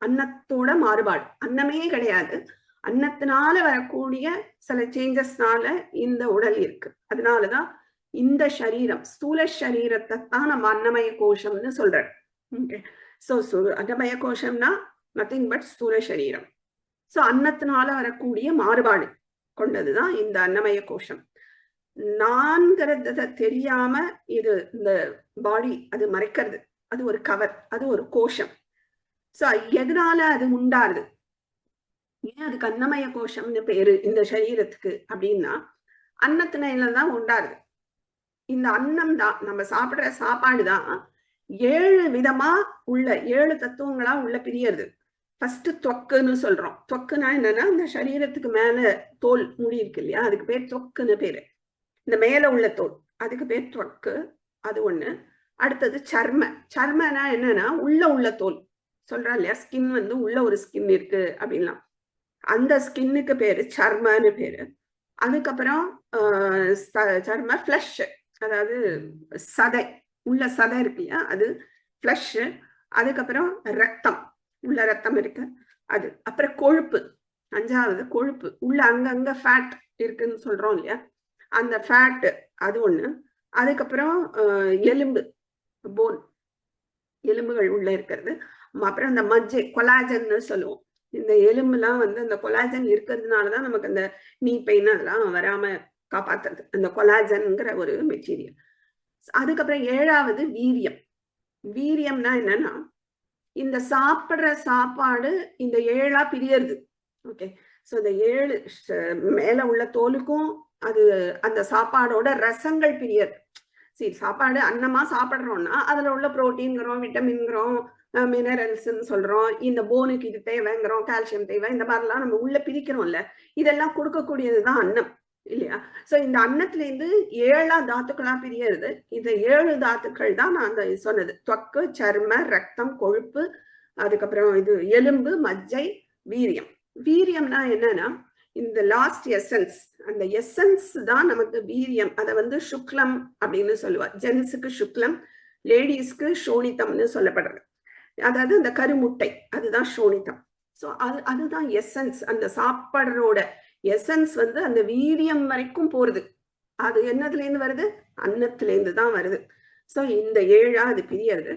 அன்னத்தோட மாறுபாடு, அன்னமே கிடையாது, அன்னத்தினால வரக்கூடிய சில சேஞ்சஸ்னால இந்த உடல் இருக்கு. அதனாலதான் இந்த சரீரம், ஸ்தூல சரீரத்தை தான் நம்ம அன்னமய கோஷம்னு சொல்றோம். ஓகே, ஸோ அன்னமய கோஷம்னா நத்திங் பட் ஸ்தூல சரீரம். ஸோ அன்னத்தினால வரக்கூடிய மாறுபாடு கொண்டதுதான் இந்த அன்னமய கோஷம். நான்கிறத தெரியாம இது இந்த பாடி அது மறைக்கிறது, அது ஒரு கவர், அது ஒரு கோஷம். ஸோ எதனால அது உண்டாருது, ஏன் அதுக்கு அன்னமய கோஷம்னு பேரு இந்த சரீரத்துக்கு அப்படின்னா, அன்னத்தினால தான் உண்டாருது. இந்த அன்னம் தான், நம்ம சாப்பிடுற சாப்பாடு தான் 7 விதமா உள்ள 7 தத்துவங்களா உள்ள பிரியறது. ஃபர்ஸ்ட் தொக்குன்னு சொல்றோம். தொக்குனா என்னன்னா, இந்த சரீரத்துக்கு மேல தோல் மூடி இருக்கு இல்லையா, அதுக்கு பேர் தொக்குன்னு பேரு. இந்த மேல உள்ள தோல், அதுக்கு பேர் தொக்கு, அது ஒண்ணு. அடுத்தது சர்ம. சர்மனா என்னன்னா உள்ள தோல் சொல்றா இல்லையா, ஸ்கின் வந்து உள்ள ஒரு ஸ்கின் இருக்கு அப்படின்லாம், அந்த ஸ்கின்னுக்கு பேரு சர்மன்னு பேரு. அதுக்கப்புறம் சர்ம ஃபிளஷ், அதாவது சதை, உள்ள சதை இருக்கு இல்லையா, அது ஃபிளஷ். அதுக்கப்புறம் ரத்தம், உள்ள ரத்தம் இருக்கு அது. அப்புறம் கொழுப்பு, 5வது கொழுப்பு, உள்ள அங்கங்க ஃபேட் இருக்குன்னு சொல்றோம் இல்லையா, அந்த ஃபேட் அது ஒண்ணு. அதுக்கப்புறம் எலும்பு, போன், எலும்புகள் உள்ள இருக்கிறது. அப்புறம் இந்த மஜ்ஜை, கொலாஜன்னு சொல்லுவோம். இந்த எலும்புலாம் வந்து அந்த கொலாஜன் இருக்கிறதுனாலதான் நமக்கு அந்த நீ பெயின் அதெல்லாம் வராம காப்பாத்துறது, அந்த கொலாஜன்ங்கிற ஒரு மெட்டீரியல். அதுக்கப்புறம் 7வது வீரியம். வீரியம்னா என்னன்னா, இந்த சாப்பிடுற சாப்பாடு இந்த 7ஆ பிரியறது. ஓகே, சோ இந்த 7 மேல உள்ள தோலுக்கும் அது அந்த சாப்பாடோட ரசங்கள் பிரியறது. சரி, சாப்பாடு அன்னமா சாப்பிடுறோம்னா அதுல உள்ள புரோட்டீன்கிறோம், விட்டமின்கிறோம், மினரல்ஸ்ன்னு சொல்றோம், இந்த போனுக்கு இது தேவைங்கிறோம், கால்சியம் தேவை, இந்த மாதிரிலாம் நம்ம உள்ள பிரிக்கிறோம்ல, இதெல்லாம் கொடுக்கக்கூடியதுதான் அன்னம் இல்லையா? சோ இந்த அன்னத்துல இருந்து 7ஆ தாத்துக்களா பிரியறது. இந்த 7 தாத்துக்கள் தான் நான் அந்த சொன்னது. தொக்கு, சர்ம, ரத்தம், கொழுப்பு, அதுக்கப்புறம் இது எலும்பு, மஜ்ஜை, வீரியம். வீரியம்னா என்னன்னா இந்த லாஸ்ட் எசன்ஸ், அந்த எசன்ஸ் தான் நமக்கு வீரியம். அதை வந்து சுக்லம் அப்படின்னு சொல்லுவார். ஜென்ஸுக்கு சுக்லம், லேடிஸ்க்கு சோனித்தம்னு சொல்லப்படுறது. அதாவது இந்த கருமுட்டை, அதுதான் சோனித்தம். ஸோ அதுதான் எசன்ஸ். அந்த சாப்பாடோட எசன்ஸ் வந்து அந்த வீரியம் வரைக்கும் போறது. அது என்னதுல இருந்து வருது? அன்னத்துல இருந்து தான் வருது. ஸோ இந்த 7ஆ அது பிரியறது.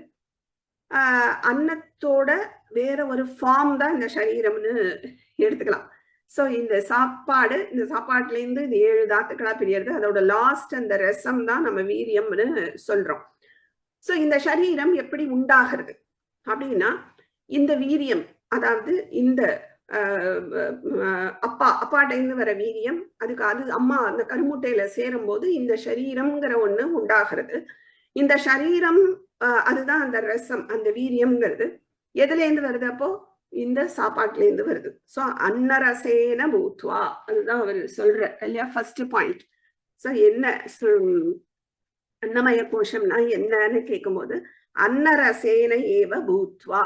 அன்னத்தோட வேற ஒரு ஃபார்ம் தான் இந்த சரீரம்னு எடுத்துக்கலாம். ஸோ இந்த சாப்பாட்டுல இருந்து இந்த 7 தாத்துக்களா பிரியறது. அதோட லாஸ்ட் அந்த ரசம் தான் நம்ம வீரியம்னு சொல்றோம். ஸோ இந்த சரீரம் எப்படி உண்டாகிறது அப்படின்னா, இந்த வீரியம், அதாவது இந்த அப்பாட்ட இருந்து வர வீரியம், அது அம்மா அந்த கருமுட்டையில சேரும் போது இந்த சரீரம்ங்கிற ஒண்ணு உண்டாகிறது. இந்த சரீரம் அதுதான் அந்த ரசம், அந்த வீரியம்ங்கிறது எதுல இருந்து வருது? அப்போ இந்த சாப்பாட்டுல இருந்து வருது. சோ அன்னரசேன பூத்வா, அதுதான் அவர் சொல்ற இல்லையா ஃபர்ஸ்ட் பாயிண்ட். சோ என்ன அன்னமய கோஷம்னா என்னன்னு கேட்கும் போது, அன்னரசேன ஏவ பூத்வா,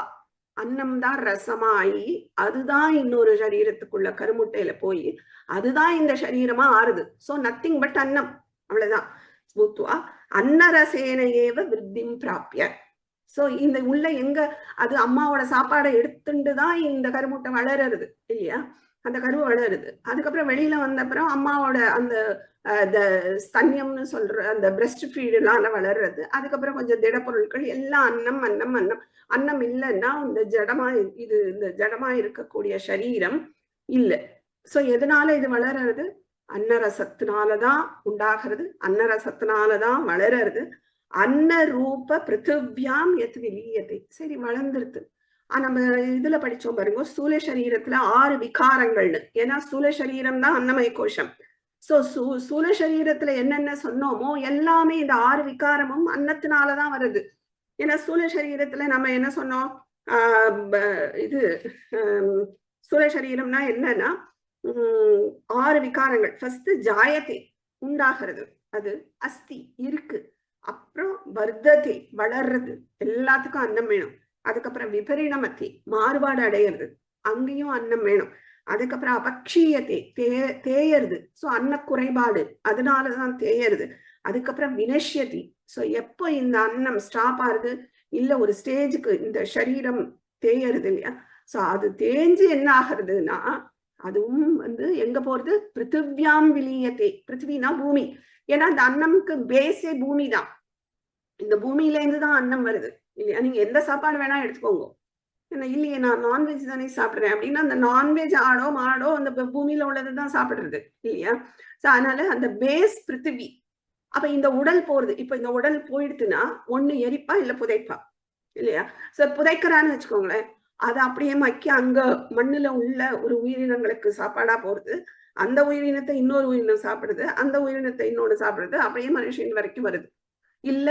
அன்னம் தான் ரசமாயி அதுதான் இன்னொரு சரீரத்துக்குள்ள கருமுட்டையில போய் அதுதான் இந்த சரீரமா ஆறுது. சோ நத்திங் பட் அன்னம், அவ்வளவுதான். பூத்வா அன்னரசேன ஏவ விருத்திம் பிராப்ய. சோ இந்த உள்ள எங்க அது அம்மாவோட சாப்பாடை எடுத்துட்டுதான் இந்த கருமுட்டை வளருது இல்லையா? அந்த கரு வளருது. அதுக்கப்புறம் வெளியில வந்த அப்புறம் அம்மாவோட அந்த ஸ்தன்யம்னு சொல்ற அந்த பிரெஸ்ட் ஃபீடுலாம் வளர்றது. அதுக்கப்புறம் கொஞ்சம் திடப்பொருட்கள் எல்லாம் அன்னம் அன்னம் அன்னம். அன்னம் இல்லைன்னா இந்த ஜடமா இருக்கக்கூடிய சரீரம் இல்லை. சோ எதனால இது வளர்றது? அன்னரசத்தினாலதான் உண்டாகிறது, அன்னரசத்தினாலதான் வளர்றது. அன்ன ரூப பிருத்திவியாம் எத் விலீயத்தை. சரி, வளர்ந்துருது. நம்ம இதுல படிச்சோம் பாருங்க, ஸ்தூல சரீரத்துல 6 விகாரங்கள்னு. ஏன்னா ஸ்தூல சரீரம் தான் அன்னமய கோஷம். சோ ஸ்தூல சரீரத்துல என்னென்ன சொன்னோமோ எல்லாமே இந்த 6 விகாரமும் அன்னத்தினாலதான் வருது. ஏன்னா ஸ்தூல சரீரத்துல நம்ம என்ன சொன்னோம்? இது ஸ்தூல சரீரம்னா என்னன்னா 6 விகாரங்கள். ஃபர்ஸ்ட் ஜாயத்தை, உண்டாகிறது, அது அஸ்தி இருக்கு. அப்புறம் வர்த்தத்தை, வளர்றது, எல்லாத்துக்கும் அன்னம் வேணும். அதுக்கப்புறம் விபரிணமத்தை, மாறுபாடு அடையிறது, அங்கேயும் அன்னம் வேணும். அதுக்கப்புறம் அபக்ஷீயத்தை, தேயறது, சோ அன்ன குறைபாடு, அதனாலதான் தேயறது. அதுக்கப்புறம் வினஷ்யதி, சோ எப்போ இந்த அன்னம் ஸ்டாப் ஆகுது, இல்ல ஒரு ஸ்டேஜுக்கு இந்த சரீரம் தேயறது இல்லையா? சோ அது தேஞ்சு என்ன ஆகுறதுன்னா, அதுவும் வந்து எங்க போறது? பிருத்திவியாம் விலீயத்தை. பிருத்திவினா பூமி. ஏன்னா இந்த அன்னம்க்கு பேஸே பூமி தான். இந்த பூமியில இருந்து தான் அன்னம் வருது இல்லையா? நீங்க எந்த சாப்பாடு வேணா எடுத்துக்கோங்க. ஏன்னா இல்லையே நான் நான்வெஜ் தானே சாப்பிடுறேன் அப்படின்னா, அந்த நான்வெஜ் ஆடோ மாடோ அந்த பூமியில உள்ளதுதான் சாப்பிடுறது இல்லையா? சோ அதனால அந்த பேஸ் பிருத்திவி. அப்ப இந்த உடல் போறது, இப்ப இந்த உடல் போயிடுத்துன்னா ஒண்ணு எரிப்பா இல்ல புதைப்பா இல்லையா? சோ புதைக்கிறான்னு வச்சுக்கோங்களேன், அது அப்படியே மக்கி அங்க மண்ணுல உள்ள ஒரு உயிரினங்களுக்கு சாப்பாடா போறது. அந்த உயிரினத்தை இன்னொரு உயிரினம் சாப்பிடுது, அந்த உயிரினத்தை இன்னொன்று சாப்பிடுறது, அப்படியே மனுஷன் வரைக்கும் வருது. இல்ல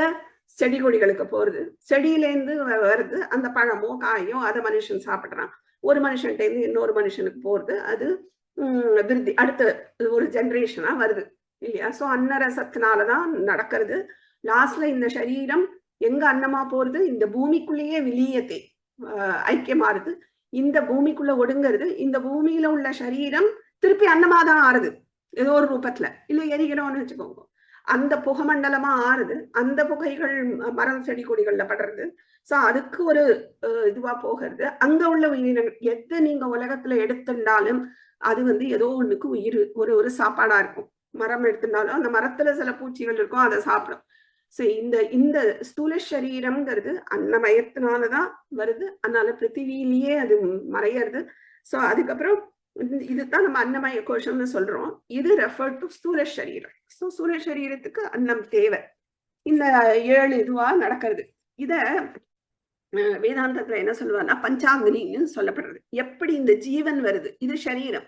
செடி கொடிகளுக்கு போறது, செடியிலேருந்து வருது அந்த பழமோ காயோ, அதை மனுஷன் சாப்பிடுறான். ஒரு மனுஷன்ட்ட இருந்து இன்னொரு மனுஷனுக்கு போறது, அது விருத்தி அடுத்த ஒரு ஜெனரேஷனா வருது இல்லையா? சோ அன்னரசத்தினாலதான் நடக்கிறது. லாஸ்ட்ல இந்த சரீரம் எங்க அன்னமா போறது? இந்த பூமிக்குள்ளேயே விலீயத்தை ஐக்கியமாறுது. இந்த பூமிக்குள்ள ஒடுங்கிறது. இந்த பூமியில உள்ள சரீரம் திருப்பி அன்னமாதான் ஆறுது ஏதோ ஒரு ரூபத்துல. இல்ல எரிகிறோம்னு வச்சுக்கோங்க, அந்த புகமண்டலமா ஆறுது. அந்த புகைகள் மரம் செடி கொடிகள்ல படுறது. சோ அதுக்கு ஒரு இதுவா போகிறது. அங்க உள்ள உயிரினங்கள் எது நீங்க உலகத்துல எடுத்துட்டாலும் அது வந்து ஏதோ ஒண்ணுக்கு உயிர் ஒரு சாப்பாடா இருக்கும். மரம் எடுத்துட்டாலும் அந்த மரத்துல சில பூச்சிகள் இருக்கும், அதை சாப்பிடும். சோ இந்த ஸ்தூல சரீரம்ங்கிறது அன்னமயத்தினாலதான் வருது. அதனால பிருத்திவியிலேயே அது மறையிறது. சோ அதுக்கப்புறம் இதுதான் நம்ம அன்னமய கோஷம்னு சொல்றோம். இது ரெஃபர் டு ஸ்தூல சரீரம். சோ ஸ்தூல சரீரத்துக்கு அன்னம் தேவை. இந்த 7 இதுவா நடக்கிறது. இத வேதாந்தத்துல என்ன சொல்லுவாங்கன்னா பஞ்சாக்னின்னு சொல்லப்படுறது. எப்படி இந்த ஜீவன் வருது, இது சரீரம்,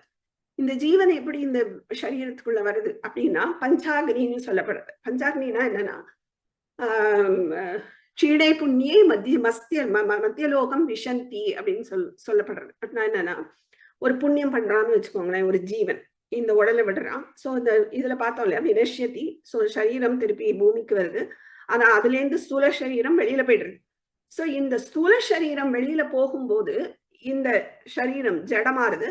இந்த ஜீவன் எப்படி இந்த சரீரத்துக்குள்ள வருது அப்படின்னா பஞ்சாக்னின்னு சொல்லப்படுறது. பஞ்சாக்னினா என்னன்னா சீடை புண்ணியே மத்தியலோகம் விஷந்தி அப்படின்னு சொல்லப்படுறது. அப்படின்னா என்னன்னா ஒரு புண்ணியம் பண்றான்னு வச்சுக்கோங்களேன், ஒரு ஜீவன் இந்த உடலை விடுறான். சோ இந்த இதுல பார்த்தோம் இல்லையா வினஷ்யதி, சோ சரீரம் திருப்பி பூமிக்கு வருது. ஆனா அதுல இருந்து ஸ்தூல சரீரம் வெளியில போயிடுறது. சோ இந்த ஸ்தூல சரீரம் வெளியில போகும்போது இந்த சரீரம் ஜடமாறுது,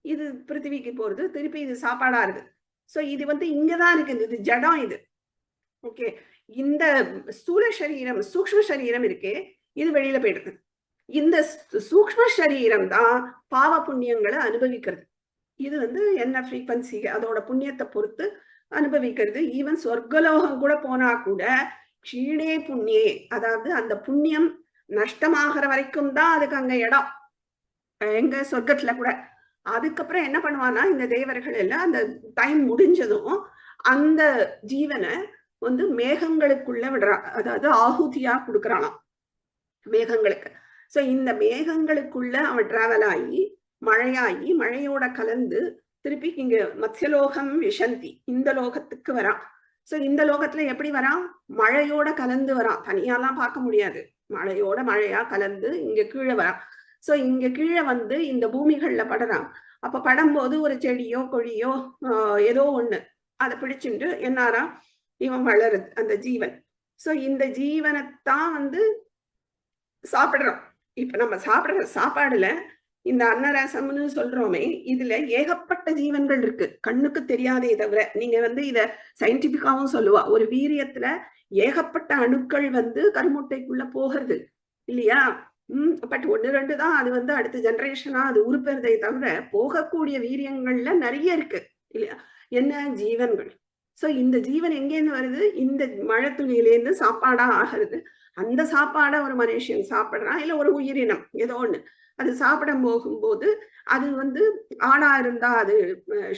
இது பிருத்திவிக்கு போறது, திருப்பி இது சாப்பாடாருது. சோ இது வந்து இங்கதான் இருக்குது, இது ஜடம் இது. ஓகே, இந்த ஸ்தூல சரீரம் சூக்ஷ்ம சரீரம் இருக்கே இது வெளியில போயிடுது. இந்த சூக்ஷ்ம சரீரம் தான் பாவ புண்ணியங்களை அனுபவிக்கிறது. இது வந்து என்ன ஃப்ரீக்வன்சி, அதோட புண்ணியத்தை பொறுத்து அனுபவிக்கிறது. ஈவன் சொர்க்கலோகம் கூட போனா கூட க்ஷீணே புண்ணியே, அதாவது அந்த புண்ணியம் நஷ்டமாகிற வரைக்கும் தான் அதுக்கு அங்க இடம், எங்க சொர்க்கத்துல கூட. அதுக்கப்புறம் என்ன பண்ணுவான்னா இந்த தேவர்கள் எல்லாம் அந்த டைம் முடிஞ்சதும் அந்த ஜீவனை வந்து மேகங்களுக்குள்ள விடுறான், அதாவது ஆகுதியா கொடுக்குறானாம் மேகங்களுக்கு. சோ இந்த மேகங்களுக்குள்ள அவன் டிராவல் ஆகி மழையாகி மழையோட கலந்து திருப்பி இங்க மத்ஸ்யலோகம் விஷந்தி இந்த லோகத்துக்கு வரான். சோ இந்த லோகத்துல எப்படி வரான், மழையோட கலந்து வரான், தனியாலாம் பார்க்க முடியாது, மழையோட மழையா கலந்து இங்க கீழே வரான். சோ இங்க கீழே வந்து இந்த பூமிகள்ல படுறான். அப்ப படும்போது ஒரு செடியோ கொடியோ ஏதோ ஒண்ணு அதை பிடிச்சுட்டு என்னாரா இவன் வளருது அந்த ஜீவன். சோ இந்த ஜீவனைத்தான் வந்து சாப்பிடுறோம். இப்ப நம்ம சாப்பிடுற சாப்பாடுல இந்த அன்னரசம்னு சொல்றோமே, இதுல ஏகப்பட்ட ஜீவன்கள் இருக்கு, கண்ணுக்கு தெரியாதே தவிர. நீங்க வந்து இத சயின்டிபிக்காவும் சொல்லுவா, ஒரு வீரியத்துல ஏகப்பட்ட அணுக்கள் வந்து கருமுட்டைக்குள்ள போகிறது இல்லையா. பட் 1-2 தான் அது வந்து அடுத்த ஜெனரேஷனா அது உருப்பெறதை தவிர போகக்கூடிய வீரியங்கள்ல நிறைய இருக்கு இல்லையா, என்ன ஜீவன்கள். சோ இந்த ஜீவன் எங்கேருந்து வருது, இந்த மழை துளியிலேருந்து சாப்பாடா ஆகிறது. அந்த சாப்பாட ஒரு மனுஷன் சாப்பிடுறான், இல்ல ஒரு உயிரினம் ஏதோ ஒண்ணு அது சாப்பிட போகும்போது அது வந்து ஆணா இருந்தா அது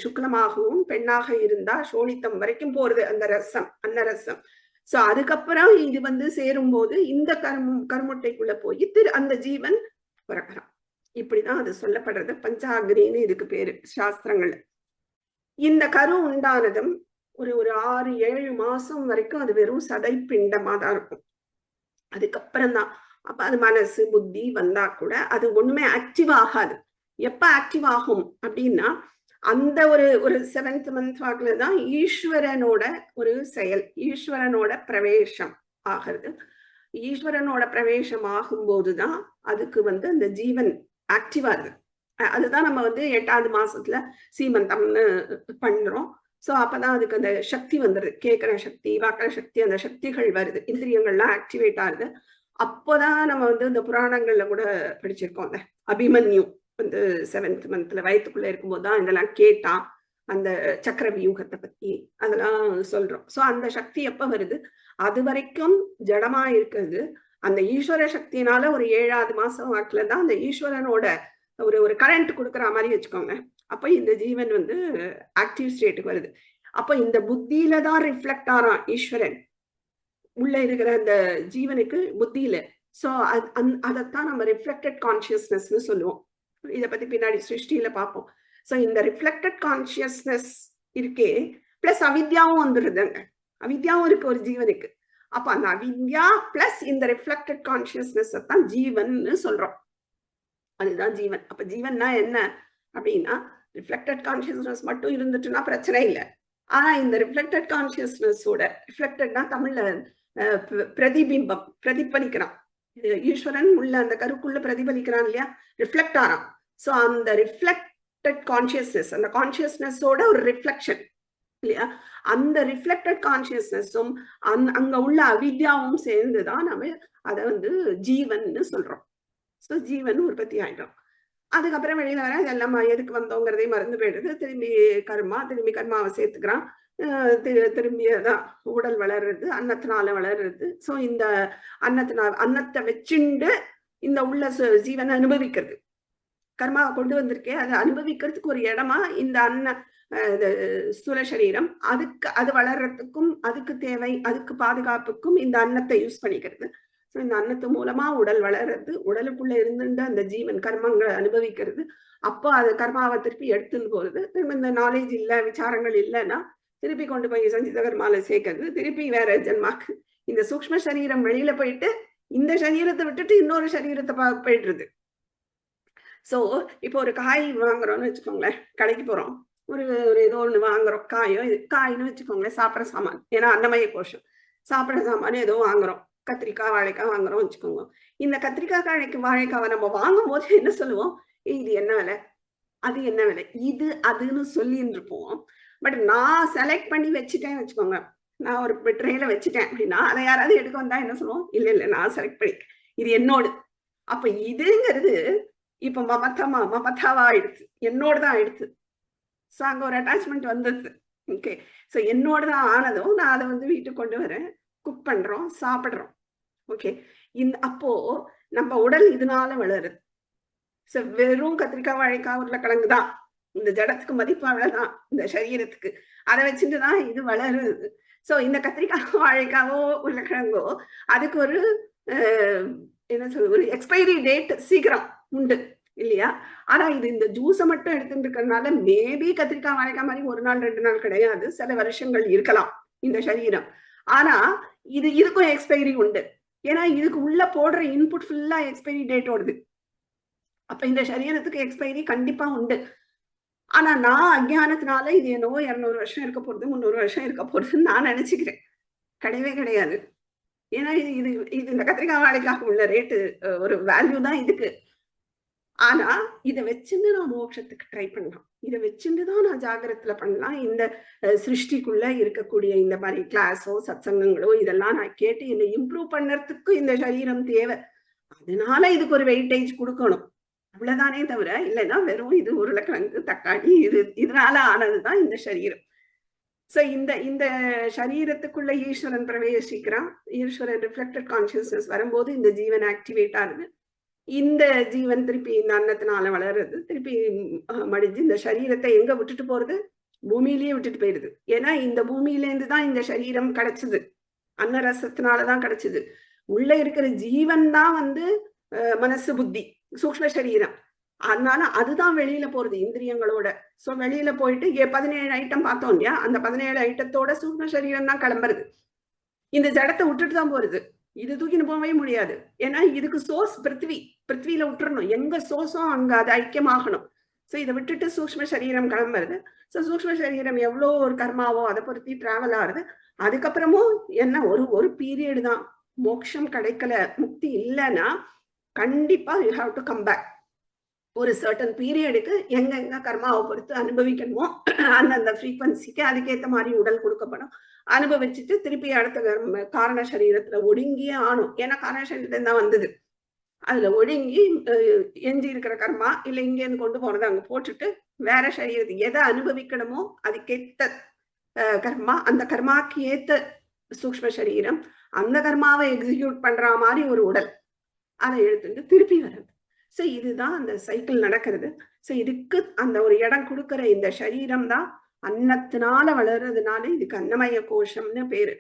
சுக்லமாகவும் பெண்ணாக இருந்தா சோழித்தம் வரைக்கும் போறது அந்த ரசம், அன்னரசம். சோ அதுக்கப்புறம் இது வந்து சேரும் போது இந்த கருமுட்டைக்குள்ள போய் அந்த ஜீவன் பிறக்கிறான். இப்படிதான் அது சொல்லப்படுறது. பஞ்சாக்னின்னு இதுக்கு பேரு சாஸ்திரங்கள்ல. இந்த கரு உண்டானதும் ஒரு 6-7 மாசம் வரைக்கும் அது வெறும் சதை பிண்டமா தான் இருக்கும். அதுக்கப்புறம் தான் அப்ப அது மனசு புத்தி வந்தா கூட அது ஒண்ணுமே ஆக்டிவ் ஆகாது. எப்ப ஆக்டிவ் ஆகும் அப்படின்னா அந்த ஒரு 7th மந்த் வாக்குலதான் ஈஸ்வரனோட ஒரு செயல், ஈஸ்வரனோட பிரவேசம் ஆகிறது. ஈஸ்வரனோட பிரவேசம் ஆகும்போதுதான் அதுக்கு வந்து அந்த ஜீவன் ஆக்டிவா இருக்கு. அதுதான் நம்ம வந்து 8வது மாசத்துல சீமந்தம்னு பண்றோம். சோ அப்பதான் அதுக்கு அந்த சக்தி வந்துடுது, கேட்கிற சக்தி வாக்குற சக்தி, அந்த சக்திகள் வருது, இந்திரியங்கள்லாம் ஆக்டிவேட் ஆகுது. அப்போதான் நம்ம வந்து இந்த புராணங்கள்ல கூட படிச்சிருக்கோம், அந்த அபிமன்யு வந்து 7th மந்த்ல வயிற்றுக்குள்ள இருக்கும்போதுதான் இதெல்லாம் கேட்டான், அந்த சக்கர வியூகத்தை பத்தி அதெல்லாம் சொல்றோம். சோ அந்த சக்தி எப்ப வருது, அது வரைக்கும் ஜடமா இருக்கிறது அந்த ஈஸ்வர சக்தினால ஒரு 7வது மாசம் வாக்குலதான் அந்த ஈஸ்வரனோட ஒரு கரண்ட் கொடுக்குற மாதிரி வச்சுக்கோங்க. அப்ப இந்த ஜீவன் வந்து ஆக்டிவ் ஸ்டேட்டுக்கு வருது. அப்ப இந்த புத்தியில தான் ரிஃப்ளெக்ட் ஆறான் ஈஸ்வரன் உள்ள இருக்கிற அந்த ஜீவனுக்கு புத்தியில. சோ அதைத்தான் நம்ம ரிஃப்ளெக்டட் கான்சியஸ்னஸ்ன்னு சொல்லுவோம். இதை பத்தி பின்னாடி சிருஷ்டியில பார்ப்போம். சோ இந்த ரிஃப்ளெக்டட் கான்சியஸ்னஸ் இருக்கே பிளஸ் அவித்யாவும் வந்துருதுங்க, அவித்யாவும் இருக்கு ஒரு ஜீவனுக்கு. அப்ப அந்த அவித்யா பிளஸ் இந்த ரிஃப்ளெக்டட் கான்சியஸ்னஸ் தான் ஜீவன்னு சொல்றோம். அதுதான் ஜீவன். அப்ப ஜீவன்னா என்ன அப்படின்னா ரிஃப்ளெக்டட் கான்சியஸ்னஸ் மட்டும் இருந்துட்டுன்னா பிரச்சனை இல்லை. ஆனா இந்த ரிஃப்ளெக்டட் கான்சியஸ்னஸோட, ரிஃப்ளெக்டட்னா தமிழ்ல பிரதிபிம்பம், பிரதிபலிக்கிறான். ஈஸ்வரன் உள்ள அந்த கருக்குள்ள பிரதிபலிக்கிறான் இல்லையா, ரிஃப்ளெக்ட் ஆறான். சோ அந்த ரிஃப்ளெக்டட் கான்சியஸ்னஸ், அந்த கான்சியஸ்னஸோட ஒரு ரிஃப்ளெக்ஷன் இல்லையா, அந்த ரிஃப்ளெக்டட் கான்சியஸ்னஸும் அங்க உள்ள அவித்யாவும் சேர்ந்துதான் நம்ம அதை வந்து ஜீவன்னு சொல்றோம். சோ ஜீவன் உற்பத்தி ஆயிடும். அதுக்கப்புறம் வெளியில வர இதெல்லாம் எதுக்கு வந்தோங்கிறதையும் மறந்து போயிடுது. திரும்பி கர்மாவை சேர்த்துக்கிறான். திரும்பி அதான் உடல் வளர்றது, அன்னத்தினால வளர்றது. சோ இந்த அன்னத்தை வச்சுண்டு இந்த உள்ள ஜீவனை அனுபவிக்கிறது, கர்மாவை கொண்டு வந்திருக்கேன் அதை அனுபவிக்கிறதுக்கு ஒரு இடமா இந்த ஸ்தூல சரீரம். அது வளர்றதுக்கும் அதுக்கு தேவை, அதுக்கு பாதுகாப்புக்கும் இந்த அன்னத்தை யூஸ் பண்ணிக்கிறது. ஸோ இந்த அன்னத்து மூலமா உடல் வளர்றது, உடலுக்குள்ள இருந்துட்டு அந்த ஜீவன் கர்மங்களை அனுபவிக்கிறது. அப்போ அது கர்மாவை திருப்பி எடுத்துன்னு போறது. திரும்ப இந்த நாலேஜ் இல்ல, விசாரங்கள் இல்லைன்னா திருப்பி கொண்டு போய் சஞ்சித கர்மால சேர்க்கறது, திருப்பி வேற ஜென்மாக்கு. இந்த சூக்ஷ்ம சரீரம் வெளியில போயிட்டு இந்த சரீரத்தை விட்டுட்டு இன்னொரு சரீரத்தை போயிடுறது. சோ இப்போ ஒரு காய் வாங்குறோம்னு வச்சுக்கோங்களேன், கடைக்கு போறோம், ஒரு ஏதோ ஒண்ணு வாங்குறோம், காயின்னு வச்சுக்கோங்களேன், சாப்பிட்ற சாமான், ஏன்னா அன்னமய கோஷம், சாப்பிட்ற சாமான் ஏதோ வாங்குறோம், கத்திரிக்காய் வாழைக்காய் வாங்குறோம் வச்சுக்கோங்க. இந்த கத்திரிக்காய் வாழைக்காவை நம்ம வாங்கும் போது என்ன சொல்லுவோம், இது என்ன விலை, அது என்ன விலை, இது அதுன்னு சொல்லின்னு இருப்போம். பட் நான் செலக்ட் பண்ணி வச்சுட்டேன் வச்சுக்கோங்க, நான் ஒரு ட்ரெயில வச்சுட்டேன் அப்படின்னா அதை யாராவது எடுக்க வந்தா என்ன சொல்லுவோம், இல்ல இல்ல நான் செலக்ட் பண்ணி, இது என்னோடு. அப்ப இதுங்கிறது இப்ப மமதாவா ஆயிடுச்சு, என்னோடதான் ஆயிடுச்சு. ஸோ அங்க ஒரு அட்டாச்மெண்ட் வந்தது. ஓகே, ஸோ என்னோடதான் ஆனதும் நான் அதை வந்து வீட்டுக்கு கொண்டு வரேன், குக் பண்றோம், சாப்பிடுறோம். ஓகே, அப்போ நம்ம உடல் இதனால வளருது. ஸோ வெறும் கத்திரிக்காய் வாழைக்காய் உருளைக்கிழங்கு தான் இந்த ஜடத்துக்கு மதிப்பு, அவ்வளவுதான் இந்த சரீரத்துக்கு. அதை வச்சுட்டு தான் இது வளருது. ஸோ இந்த கத்திரிக்காய் வாழைக்காவோ உருளைக்கிழங்கோ அதுக்கு ஒரு என்ன சொல்றது, ஒரு எக்ஸ்பைரி டேட் சீக்கிரம் உண்டு இல்லையா? ஆனா இது இந்த ஜூஸை மட்டும் எடுத்துட்டு இருக்கிறதுனால மேபி கத்திரிக்காய் வாழைக்காய் மாதிரி ஒரு நாள் 2 நாள் கிடையாது, சில வருஷங்கள் இருக்கலாம் இந்த சரீரம். ஆனா இதுக்கும் எக்ஸ்பைரி உண்டு, ஏன்னா இதுக்கு உள்ள போடுற இன்புட் ஃபுல்லா எக்ஸ்பைரி டேட் ஓடுது. அப்ப இந்த சரீரத்துக்கு எக்ஸ்பைரி கண்டிப்பா உண்டு. ஆனா நான் அஜ்ஞானத்தினால இது என்னவோ 200 வருஷம் இருக்க போறது, 300 வருஷம் இருக்க போறதுன்னு நான் நினைச்சுக்கிறேன். கிடையவே கிடையாது. ஏன்னா இது இந்த கத்திரிக்காய் வாழைக்காக உள்ள ரேட்டு ஒரு வேல்யூ தான் இதுக்கு. ஆனா இதை வச்சுட்டு நான் மோட்சத்துக்கு ட்ரை பண்ணலாம், இதை வச்சுட்டு தான் நான் ஜாகிரத்துல பண்ணலாம். இந்த சிருஷ்டிக்குள்ள இருக்கக்கூடிய இந்த மாதிரி கிளாஸோ சத்சங்கங்களோ இதெல்லாம் நான் கேட்டு என்னை இம்ப்ரூவ் பண்ணறதுக்கு இந்த சரீரம் தேவை. அதனால இதுக்கு ஒரு வெயிட்டேஜ் கொடுக்கணும், அவ்வளவுதானே தவிர இல்லைன்னா வெறும் இது உருளைக்கிழங்கு தக்காளி இதனால ஆனதுதான் இந்த சரீரம். சோ இந்த சரீரத்துக்குள்ள ஈஸ்வரன் பிரவேசிக்கிறான். ஈஸ்வரன் ரிஃப்ளெக்டட் கான்சியஸ்னஸ் வரும்போது இந்த ஜீவன் ஆக்டிவேட் ஆகுது. இந்த ஜீவன் திருப்பி இந்த அன்னத்தினால வளருது, திருப்பி மடிஞ்சு இந்த சரீரத்தை எங்க விட்டுட்டு போறது, பூமியிலேயே விட்டுட்டு போயிடுது. ஏன்னா இந்த பூமியிலேருந்து தான் இந்த சரீரம் கிடைச்சது, அன்னரசத்தினாலதான் கிடைச்சது. உள்ள இருக்கிற ஜீவன் தான் வந்து மனசு புத்தி சூக்ஷ்ம சரீரம். அதனால அதுதான் வெளியில போறது இந்திரியங்களோட. சோ வெளியில போயிட்டு 17 ஐட்டம் பார்த்தோம் இல்லையா, அந்த 17 ஐட்டத்தோட சூக்ஷ்ம சரீரம் தான் கிளம்புறது. இந்த ஜடத்தை விட்டுட்டு தான் போறது, இது தூக்கின்னு போகவே முடியாது. ஏன்னா இதுக்கு சோர்ஸ் பிருத்திவியில விட்டுறணும், எங்க சோர்ஸோ அங்க அது ஐக்கியமாகணும். சோ இதை விட்டுட்டு சூக்ஷ்ம சரீரம் கிளம்புறது. சோ சூக்ஷ்ம சரீரம் எவ்வளோ ஒரு கர்மாவோ அதை பொறுத்தி டிராவல் ஆகுது. அதுக்கப்புறமும் என்ன ஒரு பீரியட் தான், மோட்சம் கிடைக்கல, முக்தி இல்லைன்னா கண்டிப்பா you have to come back. ஒரு சர்டன் பீரியடுக்கு எங்க கர்மாவை பொறுத்து அனுபவிக்கணுமோ அந்தந்த ஃப்ரீக்வன்சிக்கு அதுக்கேற்ற மாதிரி உடல் கொடுக்கப்படும். அனுபவிச்சுட்டு திருப்பி அடுத்த காரண சரீரத்துல ஒடுங்கியே ஆணும். ஏன்னா காரண சரீரத்துல தான் வந்தது, அதுல ஒடுங்கி எஞ்சி இருக்கிற கர்மா இல்லை இங்கேருந்து கொண்டு போறதை அங்க போட்டுட்டு வேற சரீரத்துக்கு எதை அனுபவிக்கணுமோ அதுக்கேத்த கர்மா, அந்த கர்மாக்கு ஏத்த சூக்ஷ்ம சரீரம், அந்த கர்மாவை எக்ஸிக்யூட் பண்ற மாதிரி ஒரு உடல், அதை எடுத்துட்டு திருப்பி வர்றது. சோ இதுதான் அந்த சைக்கிள் நடக்கிறது. சோ இதுக்கு அந்த ஒரு இடம் கொடுக்கிற இந்த சரீரம் தான் அன்னத்தினால வளர்றதுனால இதுக்கு அன்னமய கோஷம்னு பேரு.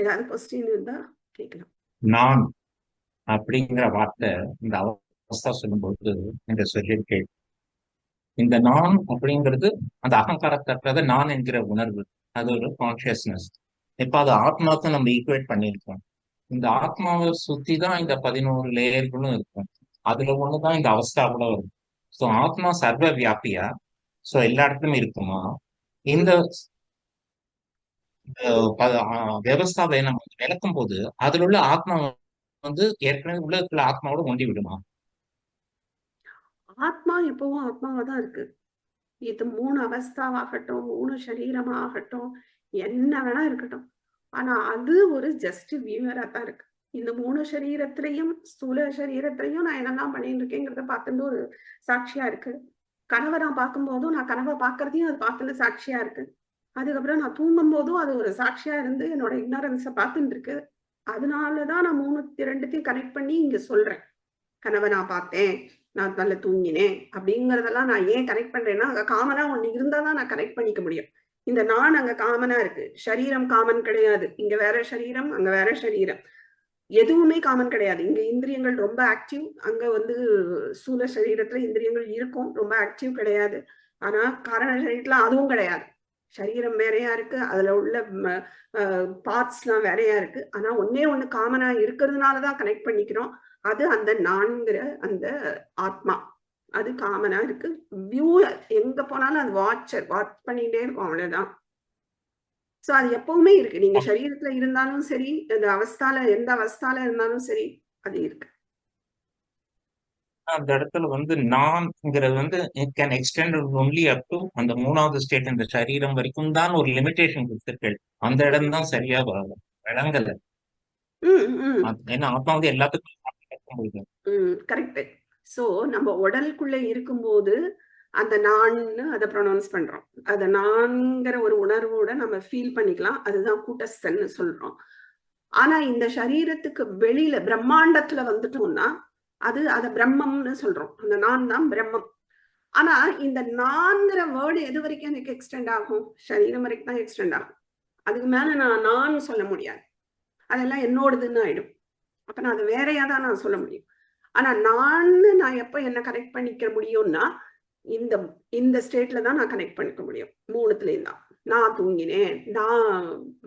ஏதாவது கொஸ்டின் இருந்தா கேட்கலாம். நான் அப்படிங்கிற வார்த்தை இந்த அவஸ்தா சொல்லும்போது இந்த சொல்லியிருக்கேன். இந்த நான் அப்படிங்கிறது அந்த அகங்காரத்தற்றது நான் என்கிற உணர்வு, அது ஒரு கான்சியஸ்னஸ். இப்ப அது ஆத்மாவுக்கு நம்ம ஈக்குவேட் பண்ணியிருக்கோம். இந்த ஆத்மாவை சுத்தி தான் இந்த 11 லேயர்களும் இருக்கும். அதுல ஒண்ணுதான் இந்த அவஸ்தாவோட வரும். ஸோ ஆத்மா சர்வ வியாபியா, ஸோ எல்லா இடத்துலயும் இருக்குமா? இந்த வியவஸ்தாவை நம்ம விளக்கும் போது அதுல உள்ள ஆத்மா வந்து ஏற்கனவே உலகத்துல ஆத்மாவோட ஒண்டி விடுமா? ஆத்மா எப்பவும் ஆத்மாவா தான் இருக்கு. இது 3 அவஸ்தாவாகட்டும், 3 சரீரமாகட்டும், என்ன வேணா இருக்கட்டும், ஆனா அது ஒரு ஜஸ்ட் வியூவரா தான் இருக்கு. இந்த 3 சரீரத்திலையும் ஸ்தூல சரீரத்திலையும் நான் என்னெல்லாம் பண்ணிட்டு இருக்கேங்கிறத பார்த்துட்டு ஒரு சாட்சியா இருக்கு. கனவை நான் பார்க்கும் போதும் நான் கனவை பார்க்கறதையும் அது பார்த்துட்டு சாட்சியா இருக்கு. அதுக்கப்புறம் நான் தூங்கும் போதும் அது ஒரு சாட்சியா இருந்து என்னோட இக்னாரன்ஸை பார்த்துட்டு இருக்கு. அதனாலதான் நான் 2த்தையும் கனெக்ட் பண்ணி இங்க சொல்றேன். கனவை நான் பார்த்தேன், நான் நல்ல தூங்கினேன் அப்படிங்கறதெல்லாம் நான் ஏன் கனெக்ட் பண்றேன்னா, அங்க காமனா ஒண்ணு இருந்தாதான் நான் கனெக்ட் பண்ணிக்க முடியும். இந்த நான் அங்க காமனா இருக்கு, சரீரம் காமன் கிடையாது. இங்க வேற சரீரம், அங்க வேற சரீரம். எதுவுமே காமன் கிடையாது. இங்க இந்திரியங்கள் ரொம்ப ஆக்டிவ், அங்க வந்து ஸ்தூல சரீரத்துல இந்திரியங்கள் இருக்கும், ரொம்ப ஆக்டிவ் கிடையாது. ஆனா காரண சரீரத்துல அதுவும் கிடையாது. சரீரம் வேறையா இருக்கு, அதுல உள்ள பார்ட்ஸ் எல்லாம் வேறையா இருக்கு. ஆனா ஒன்னே ஒண்ணு காமனா இருக்கிறதுனாலதான் கனெக்ட் பண்ணிக்கிறோம். அது அந்த நான்கிற அந்த ஆத்மா, அது காமனா இருக்கு. வியூ எங்க போனாலும் அது வாட்ச் பண்ணிட்டே இருக்கும், அவ்வளவுதான். சோ அது எப்பவுமே இருக்கு. நீங்க சரீரத்துல இருந்தாலும் சரி, அந்த அவஸ்தால எந்த அவஸ்தால இருந்தாலும் சரி, அது இருக்கு. அந்த இடத்துல வந்து நான்ங்கிறது வந்து can extend only up to அந்த 3வது ஸ்டேட், இந்த சரீரம் வரைக்கும் தான் ஒரு லிமிடேஷன் கொடுத்திருக்கேன். அந்த இடம் தான் சரியா விளங்கல. ஏன்னா ஆத்மா வந்து எல்லாத்துக்கும் கரெக்ட். சோ நம்ம உடலுக்குள்ள இருக்கும்போது அந்த நான்னு அதை ப்ரொனவுன்ஸ் பண்றோம். அத நான்கிற ஒரு உணர்வோட நம்ம ஃபீல் பண்ணிக்கலாம். அதுதான் கூட்டஸ்தன்னு சொல்றோம். ஆனா இந்த சரீரத்துக்கு வெளியில பிரம்மாண்டத்துல வந்துட்டோம்னா அத பிரம்மம்னு சொல்றோம். அந்த நான் தான் பிரம்மம். ஆனா இந்த நான்கிற வேர்டு எது வரைக்கும் எனக்கு எக்ஸ்டெண்ட் ஆகும்? சரீரம் வரைக்கும் தான் எக்ஸ்டெண்ட் ஆகும். அதுக்கு மேல நான் சொல்ல முடியாது. அதெல்லாம் என்னோடதுன்னு ஆயிடும். அப்ப நான் அது வேறையா தான் நான் சொல்ல முடியும். ஆனா நான் எப்ப என்ன கனெக்ட் பண்ணிக்க முடியும்னா இந்த ஸ்டேட்ல தான் நான் கனெக்ட் பண்ணிக்க முடியும். 3த்துலயும் தான். நான் தூங்கினேன், நான்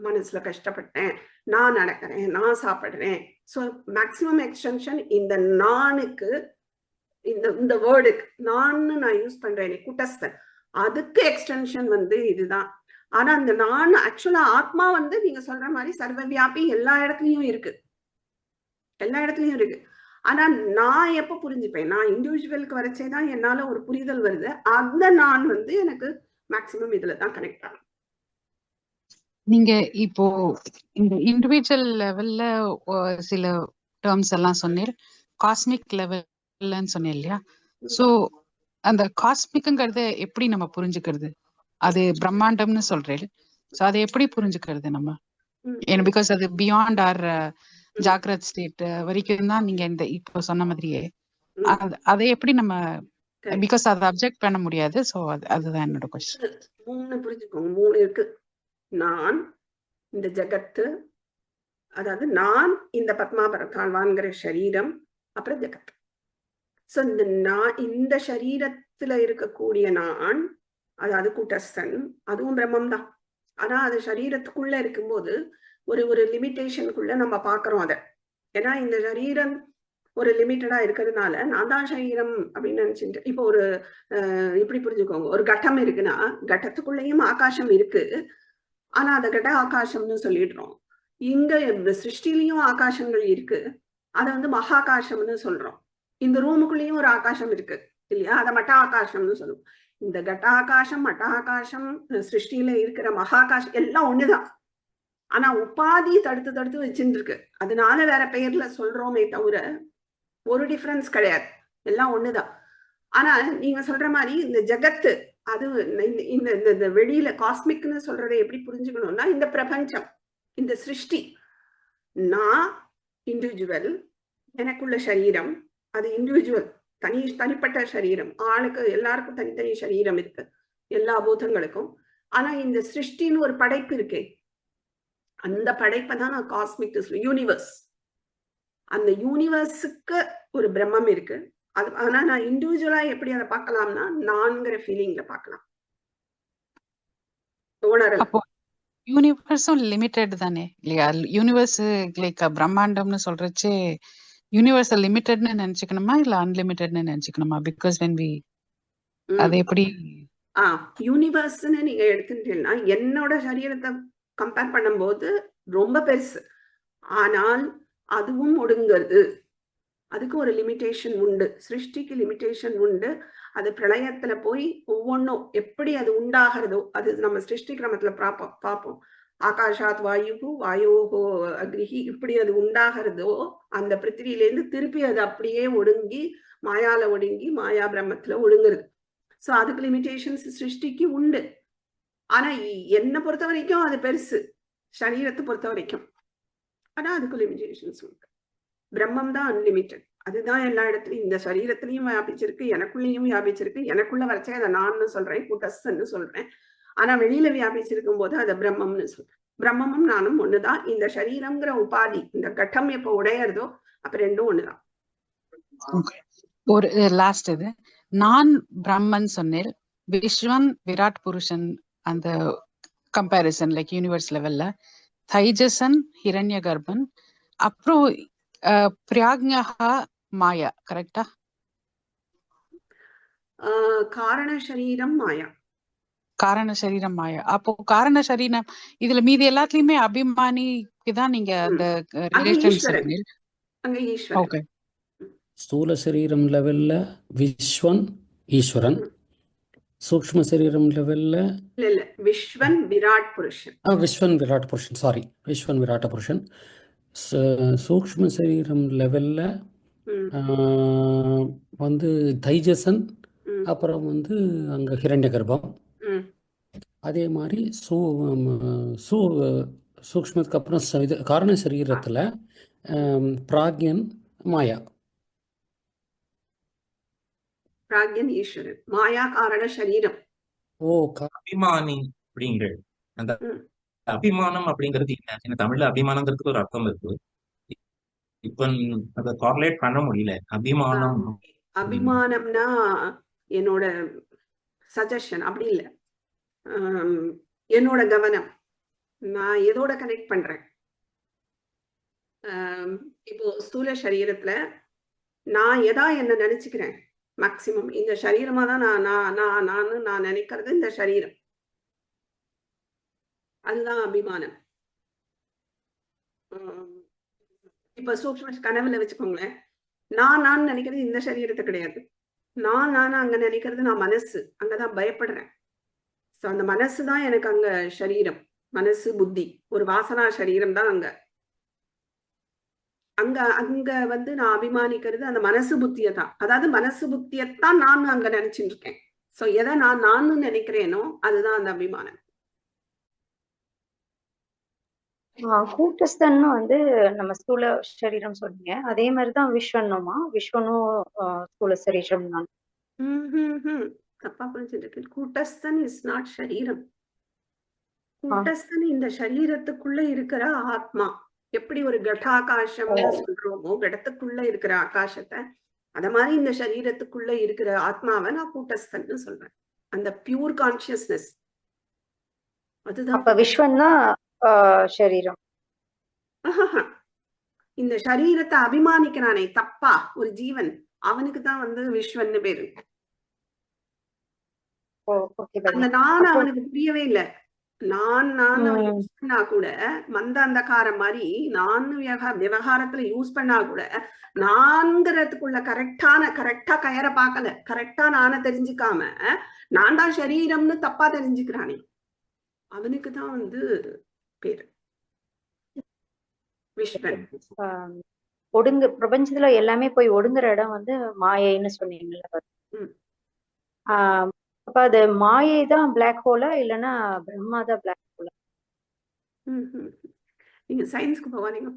மனசுல கஷ்டப்பட்டேன், நான் நடக்கிறேன், நான் சாப்பிடுறேன். ஸோ மேக்சிமம் எக்ஸ்டென்ஷன் இந்த நானுக்கு, இந்த வேர்டுக்கு நான் யூஸ் பண்றேன், கூட்டஸ்தன், அதுக்கு எக்ஸ்டென்ஷன் வந்து இதுதான். ஆனா அந்த நான் ஆக்சுவலா ஆத்மா வந்து நீங்க சொல்ற மாதிரி சர்வவியாபி, எல்லா இடத்துலயும் இருக்கு, எல்லா இடத்துலயும் இருக்கு. ஆனா நான் எப்ப புரிஞ்சுப்பேன்? நான் இண்டிவிஜுவலுக்கு வரைச்சேதான் என்னால ஒரு புரிதல் வருது. அந்த நான் வந்து எனக்கு மேக்சிமம் இதுலதான் கனெக்ட் ஆகும். நீங்க இப்போ இந்த இண்டிவிஜுவல் லெவல்ல சில டேர்ம்ஸ் எல்லாம் சொன்னீர், காஸ்மிக் லெவல்லன்னு சொன்னேன் இல்லையா? சோ அந்த காஸ்மிக்ங்கிறத எப்படி நம்ம புரிஞ்சுக்கிறது? அது பிரம்மாண்டம்னு சொல்றேன். சோ அதை எப்படி புரிஞ்சுக்கிறது நம்ம? ஏன்னா பிகாஸ் அது பியாண்ட் ஆர் ஜாக்ரத் ஸ்டேட் வரைக்கும் தான் நீங்க இந்த இப்போ சொன்ன மாதிரியே அதை எப்படி நம்ம, பிகாஸ் அதை அப்செக்ட் பண்ண முடியாது. சோ அதுதான் என்னோட கொஸ்டின். 3 புரிஞ்சுக்கோங்க. 3 இருக்கு. நான், இந்த ஜகத்து, அதாவது நான் இந்த பத்மாபரத்தாழ்வான்கிற சரீரம், அப்புறம் ஜகத். சோ இந்த சரீரத்துல இருக்கக்கூடிய நான், அதாவது கூட்டஸ்தன், அதுவும் பிரம்மம் தான். ஆனா அது சரீரத்துக்குள்ள இருக்கும்போது ஒரு லிமிட்டேஷனுக்குள்ள நம்ம பாக்குறோம் அதை. ஏன்னா இந்த சரீரம் ஒரு லிமிட்டடா இருக்கிறதுனால நான் தான் சரீரம் அப்படின்னு நினைச்சுட்டு, இப்போ ஒரு இப்படி புரிஞ்சுக்கோங்க, ஒரு கட்டம் இருக்குன்னா கட்டத்துக்குள்ளேயும் ஆகாசம் இருக்கு. ஆனா அதை கட்ட ஆகாசம்னு சொல்லிடுறோம். இங்க சிருஷ்டிலையும் ஆகாசங்கள் இருக்கு, அதை வந்து மகாகாசம்னு சொல்றோம். இந்த ரூமுக்குள்ளேயும் ஒரு ஆகாசம் இருக்கு இல்லையா, அதை மட்ட ஆகாசம்னு சொல்லுவோம். இந்த கட்டாகாசம், மட்டாகாசம், சிருஷ்டியில இருக்கிற மகாகாசம் எல்லாம் ஒண்ணுதான். ஆனா உபாதி தடுத்து வச்சுட்டு இருக்கு, அதனால வேற பெயர்ல சொல்றோமே தவிர ஒரு டிஃபரன்ஸ் கிடையாது, எல்லாம் ஒண்ணுதான். ஆனா நீங்க சொல்ற மாதிரி இந்த ஜகத்து, அது இந்த வெளியில காஸ்மிக்னு சொல்றதை எப்படி புரிஞ்சுக்கணும்னா, இந்த பிரபஞ்சம், இந்த சிருஷ்டி, நான் இண்டிவிஜுவல், எனக்குள்ள சரீரம் அது இண்டிவிஜுவல், தனிப்பட்ட சரீரம். ஆளுக்கு எல்லாருக்கும் தனித்தனி சரீரம் இருக்கு, எல்லா பூதங்களுக்கும். ஆனா இந்த சிருஷ்டின்னு ஒரு படைப்பு இருக்கே, அந்த படைப்பை தான் நான் காஸ்மிக் யூனிவர்ஸ். அந்த யூனிவர்ஸுக்கு ஒரு பிரம்மம் இருக்கு. அது ஆனா நான் இண்டிவிஜுவலா எப்படி அதை பார்க்கலாம்னா, நான்கிற ஃபீலிங்ல பார்க்கலாம். அப்போ யூனிவர்ஸும் லிமிட்டட் தானே இல்லையா? யூனிவர்ஸ் லைக் பிரம்மாண்டம்னு சொல்றச்சு யூனிவர்ஸ் லிமிட்டட்னு நினைச்சுக்கணுமா இல்ல அன்லிமிட்டட்னு நினைச்சுக்கணுமா? பிகாஸ் when we அது எப்படி யூனிவர்ஸ்ன்னு நீங்க எடுத்துட்டீங்கன்னா, என்னோட சரீரத்தை கம்பேர் பண்ணும்போது ரொம்ப பெருசு. ஆனால் அதுவும் ஒடுங்கிறது, அதுக்கு ஒரு லிமிட்டேஷன் உண்டு, சிருஷ்டிக்கு லிமிட்டேஷன் உண்டு. அது பிரளயத்துல போய் ஒவ்வொன்றும் எப்படி அது உண்டாகிறதோ, அது நம்ம சிருஷ்டி கிரமத்துல பார்ப்போம். ஆகாஷாத் வாயுகு, வாயோகோ அக்னிஹி, இப்படி அது உண்டாகிறதோ அந்த பிருத்திவியிலேருந்து திருப்பி அது அப்படியே ஒடுங்கி மாயால ஒடுங்கி மாயா பிரம்மத்துல ஒடுங்குறது. சோ அதுக்கு லிமிட்டேஷன்ஸ் சிருஷ்டிக்கு உண்டு. ஆனா என்னை பொறுத்த வரைக்கும் அது பெருசு, சரீரத்தை பொறுத்த வரைக்கும். ஆனா அதுக்கு லிமிட்டேஷன்ஸ் உண்டு. பிரம்மம் தான் அன்லிமிட்டட், அதுதான் எல்லா இடத்துலயும், இந்த சரீரத்திலையும் வியாபிச்சிருக்கு, எனக்குள்ளேயும் வியாபிச்சிருக்கு. எனக்குள்ள வரைச்சே அதை நான் சொல்றேன், கூட்டஸ்தன்னு சொல்றேன். ஆனா வெளியில வியாபிச்சிருக்கும் போது அதை பிரம்மம்னு சொல்றேன். பிரம்மமும் நானும் ஒண்ணுதான். இந்த சரீரம்ங்கிற உபாதி, இந்த கட்டம் எப்ப உடையறதோ அப்ப ரெண்டும் ஒண்ணுதான். ஒரு லாஸ்ட் இது நான் பிரம்மன் சொன்னேன், விஸ்வன் விராட் புருஷன் அந்த கம்பேரிசன் லைக் யூனிவர்ஸ் லெவல்ல, தைஜசன் ஹிரண்ய கர்ப்பன், அப்புறம் பிராக்ஞா மாயா. கரெக்டா? காரண சரீரம் மாயா. காரண சரீரம் மாயா. அப்போ காரண சரீரம் இதுல மீதி எல்லாத்துலயுமே அபிமானிக்கு தான் நீங்க அந்த ரிலேஷன் சொன்னீங்க. ஓகே. ஸ்தூல சரீரம் லெவல்ல விஸ்வன் ஈஸ்வரன், சூக்ஷ்ம சரீரம் லெவல்ல இல்ல விஸ்வன் விராட் புருஷன். விஸ்வன் விராட் புருஷன், சாரி, விஸ்வன் விராட்ட புருஷன். சூக்ஷ்ம சரீரம் லெவல்ல வந்து தைஜசன், அப்புறம் வந்து அங்க ஹிரண்ய கர்ப்பம். அதே மாதிரி சூக்ஷ்மத்துக்கு அப்புறம் இது காரண சரீரத்துல பிராக்யன் மாயா. பிராக்யன் ஈஸ்வரன், மாயா காரண சரீரம். அபிமானி அப்படிங்கிற அந்த அபிமானம் அப்படிங்கிறது என்ன? தமிழ்ல அபிமானங்கிறதுக்கு ஒரு அர்த்தம் இருக்கு, இப்ப அதை கார்லேட் பண்ண முடியல. அபிமானம், அபிமானம்னா என்னோட சஜஷன் அப்படி இல்லை, என்னோட கவனம், நான் எதோட கனெக்ட் பண்றேன். இப்போ ஸ்தூல சரீரத்துல நான் எதா என்ன நினைச்சுக்கிறேன், மேக்சிமம் இந்த சரீரமா தான் நான் நினைக்கிறது, இந்த சரீரம், அதுதான் அபிமானம். இப்ப சூக்ஷ்ம கனவுல வச்சுக்கோங்களேன், நான் நினைக்கிறது இந்த சரீரத்தை கிடையாது. நான் அங்க நினைக்கிறது நான் மனசு, அங்கதான் பயப்படுறேன். ஸோ அந்த மனசு தான் எனக்கு அங்க சரீரம், மனசு புத்தி, ஒரு வாசனா சரீரம் தான் அங்க அங்க அங்க வந்து நான் அபிமானிக்கிறது அந்த மனசு புத்தியை தான். அதாவது மனசு புத்தியத்தான் நான் அங்க நினைச்சுட்டு இருக்கேன். ஸோ எதை நான் நினைக்கிறேனோ அதுதான் அந்த அபிமானம். கூட்டஸ்தன்னு வந்து நம்ம ஸ்தூல சரீரம் சொன்னீங்க, அதே மாதிரிதான் விஸ்வனுமா? விஸ்வனும் ஸ்தூல சரீரம் தான். தப்பா புரிஞ்சுட்டு. கூட்டஸ்தன் இஸ் நாட் சரீரம். கூட்டஸ்தன் இந்த சரீரத்துக்குள்ள இருக்கிற ஆத்மா. எப்படி ஒரு கடாகாசம்னு சொல்றோமோ, கடத்துக்குள்ள இருக்கிற ஆகாசத்தை, அத மாதிரி இந்த சரீரத்துக்குள்ள இருக்கிற ஆத்மாவை நான் கூட்டஸ்தன்னு சொல்றேன். அந்த பியூர் கான்சியஸ்னஸ் அதுதான். விஸ்வன்னா சரீரம். இந்த சரீரத்தை அபிமானிக்கிறானே தப்பா ஒரு ஜீவன், அவனுக்கு தான் வந்து விஸ்வன்னு பேரு. அந்த நான் அவனுக்கு புரியவே இல்லை. நான் யூஸ் பண்ணா கூட மந்த அந்தகாரம் மாதிரி நான் விவகாரத்துல யூஸ் பண்ணா கூட நான்கிறதுக்குள்ள கரெக்டா கயரை பார்க்கல, கரெக்டா நான தெரிஞ்சுக்காம நான் தான் சரீரம்னு தப்பா தெரிஞ்சுக்கிறானே, அவனுக்கு தான் வந்து பேரு விஸ்வன். பிரபஞ்சத்துல எல்லாமே போய் ஒடுங்குற இடம் வந்து மாயைன்னு சொன்னீங்கல்ல. அப்ப அது மாயை தான் பிளாக் ஹோலா இல்லைன்னா பிரம்மா தான் பிளாக் ஹோலா? நீங்க சயின்ஸ்க்கு போவாதீங்க,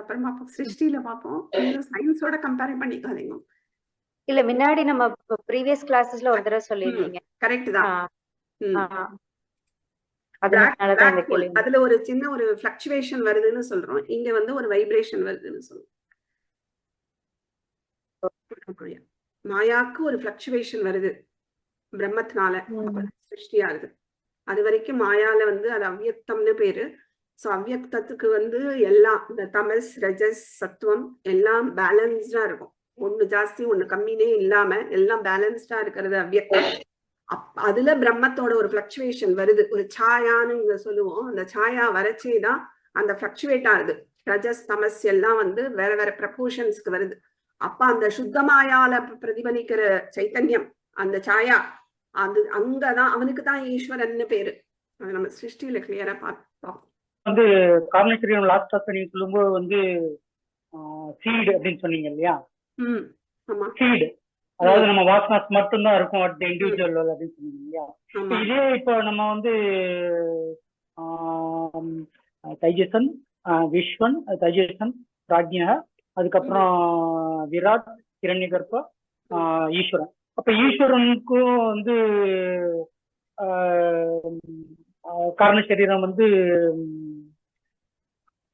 அப்புறமா சிருஷ்டியில பார்ப்போம். சயின்ஸோட கம்பேர் பண்ணிக்காதீங்க. இல்ல முன்னாடி நம்ம ப்ரீவியஸ் கிளாஸஸ்ல ஒரு தடவை சொல்லிருந்தீங்க. கரெக்ட் தான். அதுல ஒரு சின்ன ஒரு பிளக்சுவேஷன் வருதுன்னு சொல்றோம், இங்க வந்து ஒரு வைப்ரேஷன் வருதுன்னு சொல்றோம். மாயாக்கு ஒரு பிளக்சுவேஷன் வருது பிரம்மத்தினால, சிருஷ்டியாகுது. அது வரைக்கும் மாயால வந்து அது அவ்யக்தம்னு பேரு. சோ அவ்யக்தத்துக்கு வந்து எல்லாம் இந்த தமஸ் ரஜஸ் சத்துவம் எல்லாம் பேலன்ஸ்டா இருக்கும், ஒண்ணு ஜாஸ்தி ஒண்ணு கம்மினே இல்லாம எல்லாம் பேலன்ஸ்டா இருக்கிறது அவ்யக்தம். அதுல பிரம்மத்தோட ஒரு பிளக்சுவேஷன் வருது, ஒரு சாயான்னு இங்க சொல்லுவோம். அந்த சாயா வரச்சேதான் அந்த பிளக்சுவேட் ஆகுது. ரஜஸ் தமஸ் எல்லாம் வந்து வேற வேற ப்ரப்போர்ஷன்ஸ்க்கு வருது. அப்ப அந்த சுத்தமாயால பிரதிபலிக்கிற சைத்தன்யம், அந்த சாயா, அது அங்கதான் அவனுக்கு தான் ஈஸ்வரன்னு பேரு. அது நம்ம சிருஷ்டியில கிளியரா பார்த்தோம். வந்து காரணம் லாஸ்ட் நீங்க சொல்லும்போது வந்து சீடு அப்படின்னு சொன்னீங்க இல்லையா? சீடு அதாவது நம்ம வாசனாஸ் மட்டும்தான் இருக்கும் அட் இண்டிவிஜுவல் அப்படின்னு சொன்னீங்க இல்லையா? இதே இப்போ நம்ம வந்து தைஜசன், விஸ்வன், தைஜசன், பிராக்ஞா, அதுக்கப்புறம் விராட், ஹிரண்ய கர்ப்ப, ஈஸ்வரன். அப்ப ஈஸ்வரனுக்கும் வந்து காரண சரீரம் வந்து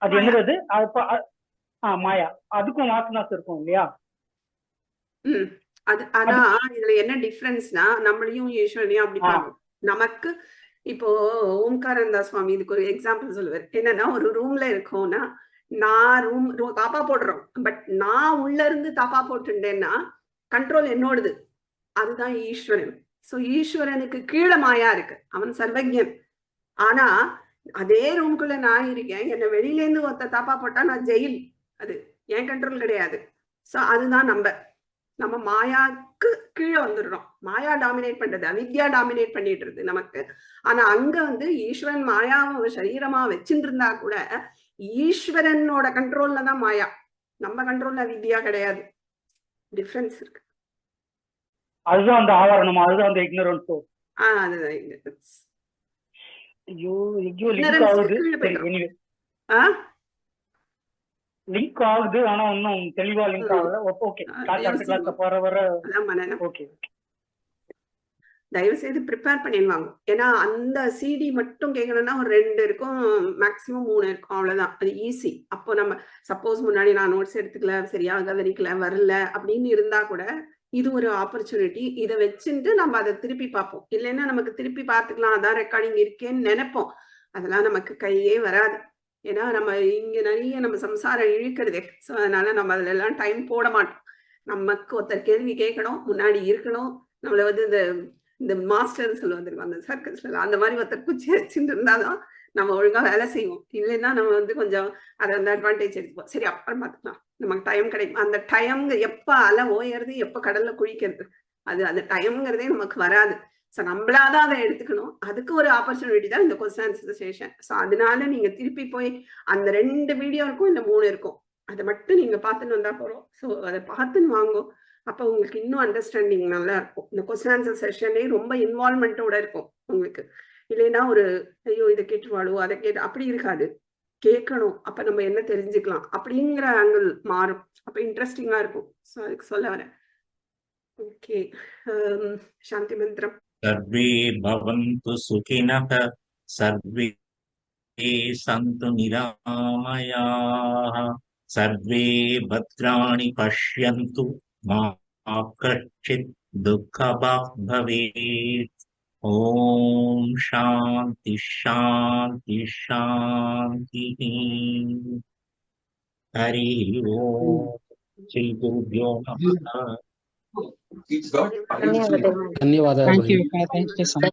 அது என்னது மாயா, அதுக்கும் வாசனாஸ் இருக்கும் இல்லையா? அது ஆனா இதுல என்ன டிஃபரன்ஸ்னா நம்மளையும் ஈஸ்வரனையும் அப்படி பார்க்கணும். நமக்கு இப்போ ஓம்காரானந்தா சுவாமி இதுக்கு ஒரு எக்ஸாம்பிள் சொல்லுவார். என்னன்னா ஒரு ரூம்ல இருக்கோம்னா நான் ரூம் தாப்பா போடுறோம், பட் நான் உள்ள இருந்து தாப்பா போட்டுட்டேன்னா கண்ட்ரோல் என்னோடுது. அதுதான் ஈஸ்வரன். சோ ஈஸ்வரனுக்கு கீழே மாயா இருக்கு, அவன் சர்வஜன். ஆனா அதே ரூம்குள்ள நான் இருக்கேன், என்ன வெளியில இருந்து ஒருத்த தாப்பா போட்டா நான் ஜெயில், அது என் கண்ட்ரோல் கிடையாது. சோ அதுதான் நம்ம மாயாக்கு கீழே வந்துடுறோம். மாயா டாமினேட் பண்றது, அவித்யா டாமினேட் பண்ணிட்டு இருக்கு நமக்கு. ஆனா அங்க வந்து ஈஸ்வரன் மாயாவை சரீரமா வச்சுட்டு இருந்தா கூட ஈஸ்வரனோட கண்ட்ரோல்ல தான் மாயா, நம்ம கண்ட்ரோல்ல அவித்யா கிடையாது. டிஃபரன்ஸ் இருக்கு. அதுதான் அந்த ஆவரணம், அதுதான் அந்த இக்னரன்ஸ். அதுதான் ignorance. ஐயோ லிங்க் ஆகுது. எனிவே லிங்க் ஆகுது, ஆனா இன்னும் தெளிவா லிங்க் ஆகல. ஓகே, கிளாஸ் வர ஓகே. தயவு செய்து ப்ரிப்பேர் பண்ணிடுவாங்க. ஏன்னா அந்த சிடி மட்டும் கேட்கணும்னா ஒரு 2 இருக்கும், மேக்சிமம் 3 இருக்கும், அவ்வளவுதான். அது ஈஸி. அப்போ நம்ம சப்போஸ் முன்னாடி நான் நோட்ஸ் எடுத்துக்கல, சரியா கவனிக்கல, வரல அப்படின்னு இருந்தா கூட இது ஒரு ஆப்பர்ச்சுனிட்டி. இதை வச்சுட்டு நம்ம அதை திருப்பி பார்ப்போம். இல்லைன்னா நமக்கு திருப்பி பார்த்துக்கலாம், அதான் ரெக்கார்டிங் இருக்கேன்னு நினைப்போம். அதெல்லாம் நமக்கு கையே வராது. ஏன்னா நம்ம இங்க நிறைய நம்ம சம்சாரம் இழுக்கிறதே. ஸோ அதனால நம்ம அதுல எல்லாம் டைம் போட மாட்டோம். நமக்கு ஒருத்தர் கேள்வி கேட்கணும், முன்னாடி இருக்கணும். நம்மள வந்து இந்த மாஸ்டர்னு சொல்லுவாங்க அந்த சர்க்கஸ்ல, அந்த மாதிரி ஒருத்தர் குச்சி வச்சுட்டு இருந்தாதான் நம்ம ஒழுங்கா வேலை செய்வோம். இல்லைன்னா நம்ம வந்து கொஞ்சம் அதை வந்து அட்வான்டேஜ் எடுத்துப்போம். சரி அப்புறம் பார்த்துக்கலாம், நமக்கு டைம் கிடைக்கும். அந்த டைம் எப்ப அலை ஓயறது, எப்ப கடல்ல குளிக்கிறது, அந்த டைம்ங்கிறதே நமக்கு வராது. ஸோ நம்மளாதான் அதை எடுத்துக்கணும். அதுக்கு ஒரு ஆப்பர்ச்சுனிட்டி தான் இந்த கொஸ்டின் ஆன்சர் செஷன். ஸோ அதனால நீங்க திருப்பி போய் அந்த 2 வீடியோ இருக்கும், இந்த 3 இருக்கும், அதை மட்டும் நீங்க பார்த்துன்னு வந்தா போறோம். ஸோ அதை பார்த்துன்னு வாங்கும். அப்போ உங்களுக்கு இன்னும் அண்டர்ஸ்டாண்டிங் நல்லா இருக்கும். இந்த கொஸ்டின் ஆன்சர் செஷனே ரொம்ப இன்வால்மெண்ட்டோட இருக்கும் உங்களுக்கு. இல்லைன்னா ஒரு ஐயோ இதை கேட்டுவாளோ அதை கேட்டு அப்படி இருக்காது. கேட்கணும், அப்ப நம்ம என்ன தெரிஞ்சுக்கலாம் அப்படிங்கிற ஆங்கிள் மாறும். அப்ப இன்ட்ரெஸ்டிங்கா இருக்கும். ஸோ அதுக்கு சொல்ல வரேன். ஓகே, சாந்தி மந்திரம். सर्वे भवन्तु सुखिनः, सर्वे सन्तु निरामयाः, सर्वे भद्राणि पश्यन्तु, मा कश्चित् दुःखभाग् भवेत्. ॐ शान्ति शान्ति शान्तिः. हरिः ओम्. श्री गुरुभ्यो नमः. ಧನ್ಯವಾದ. Thank you so much.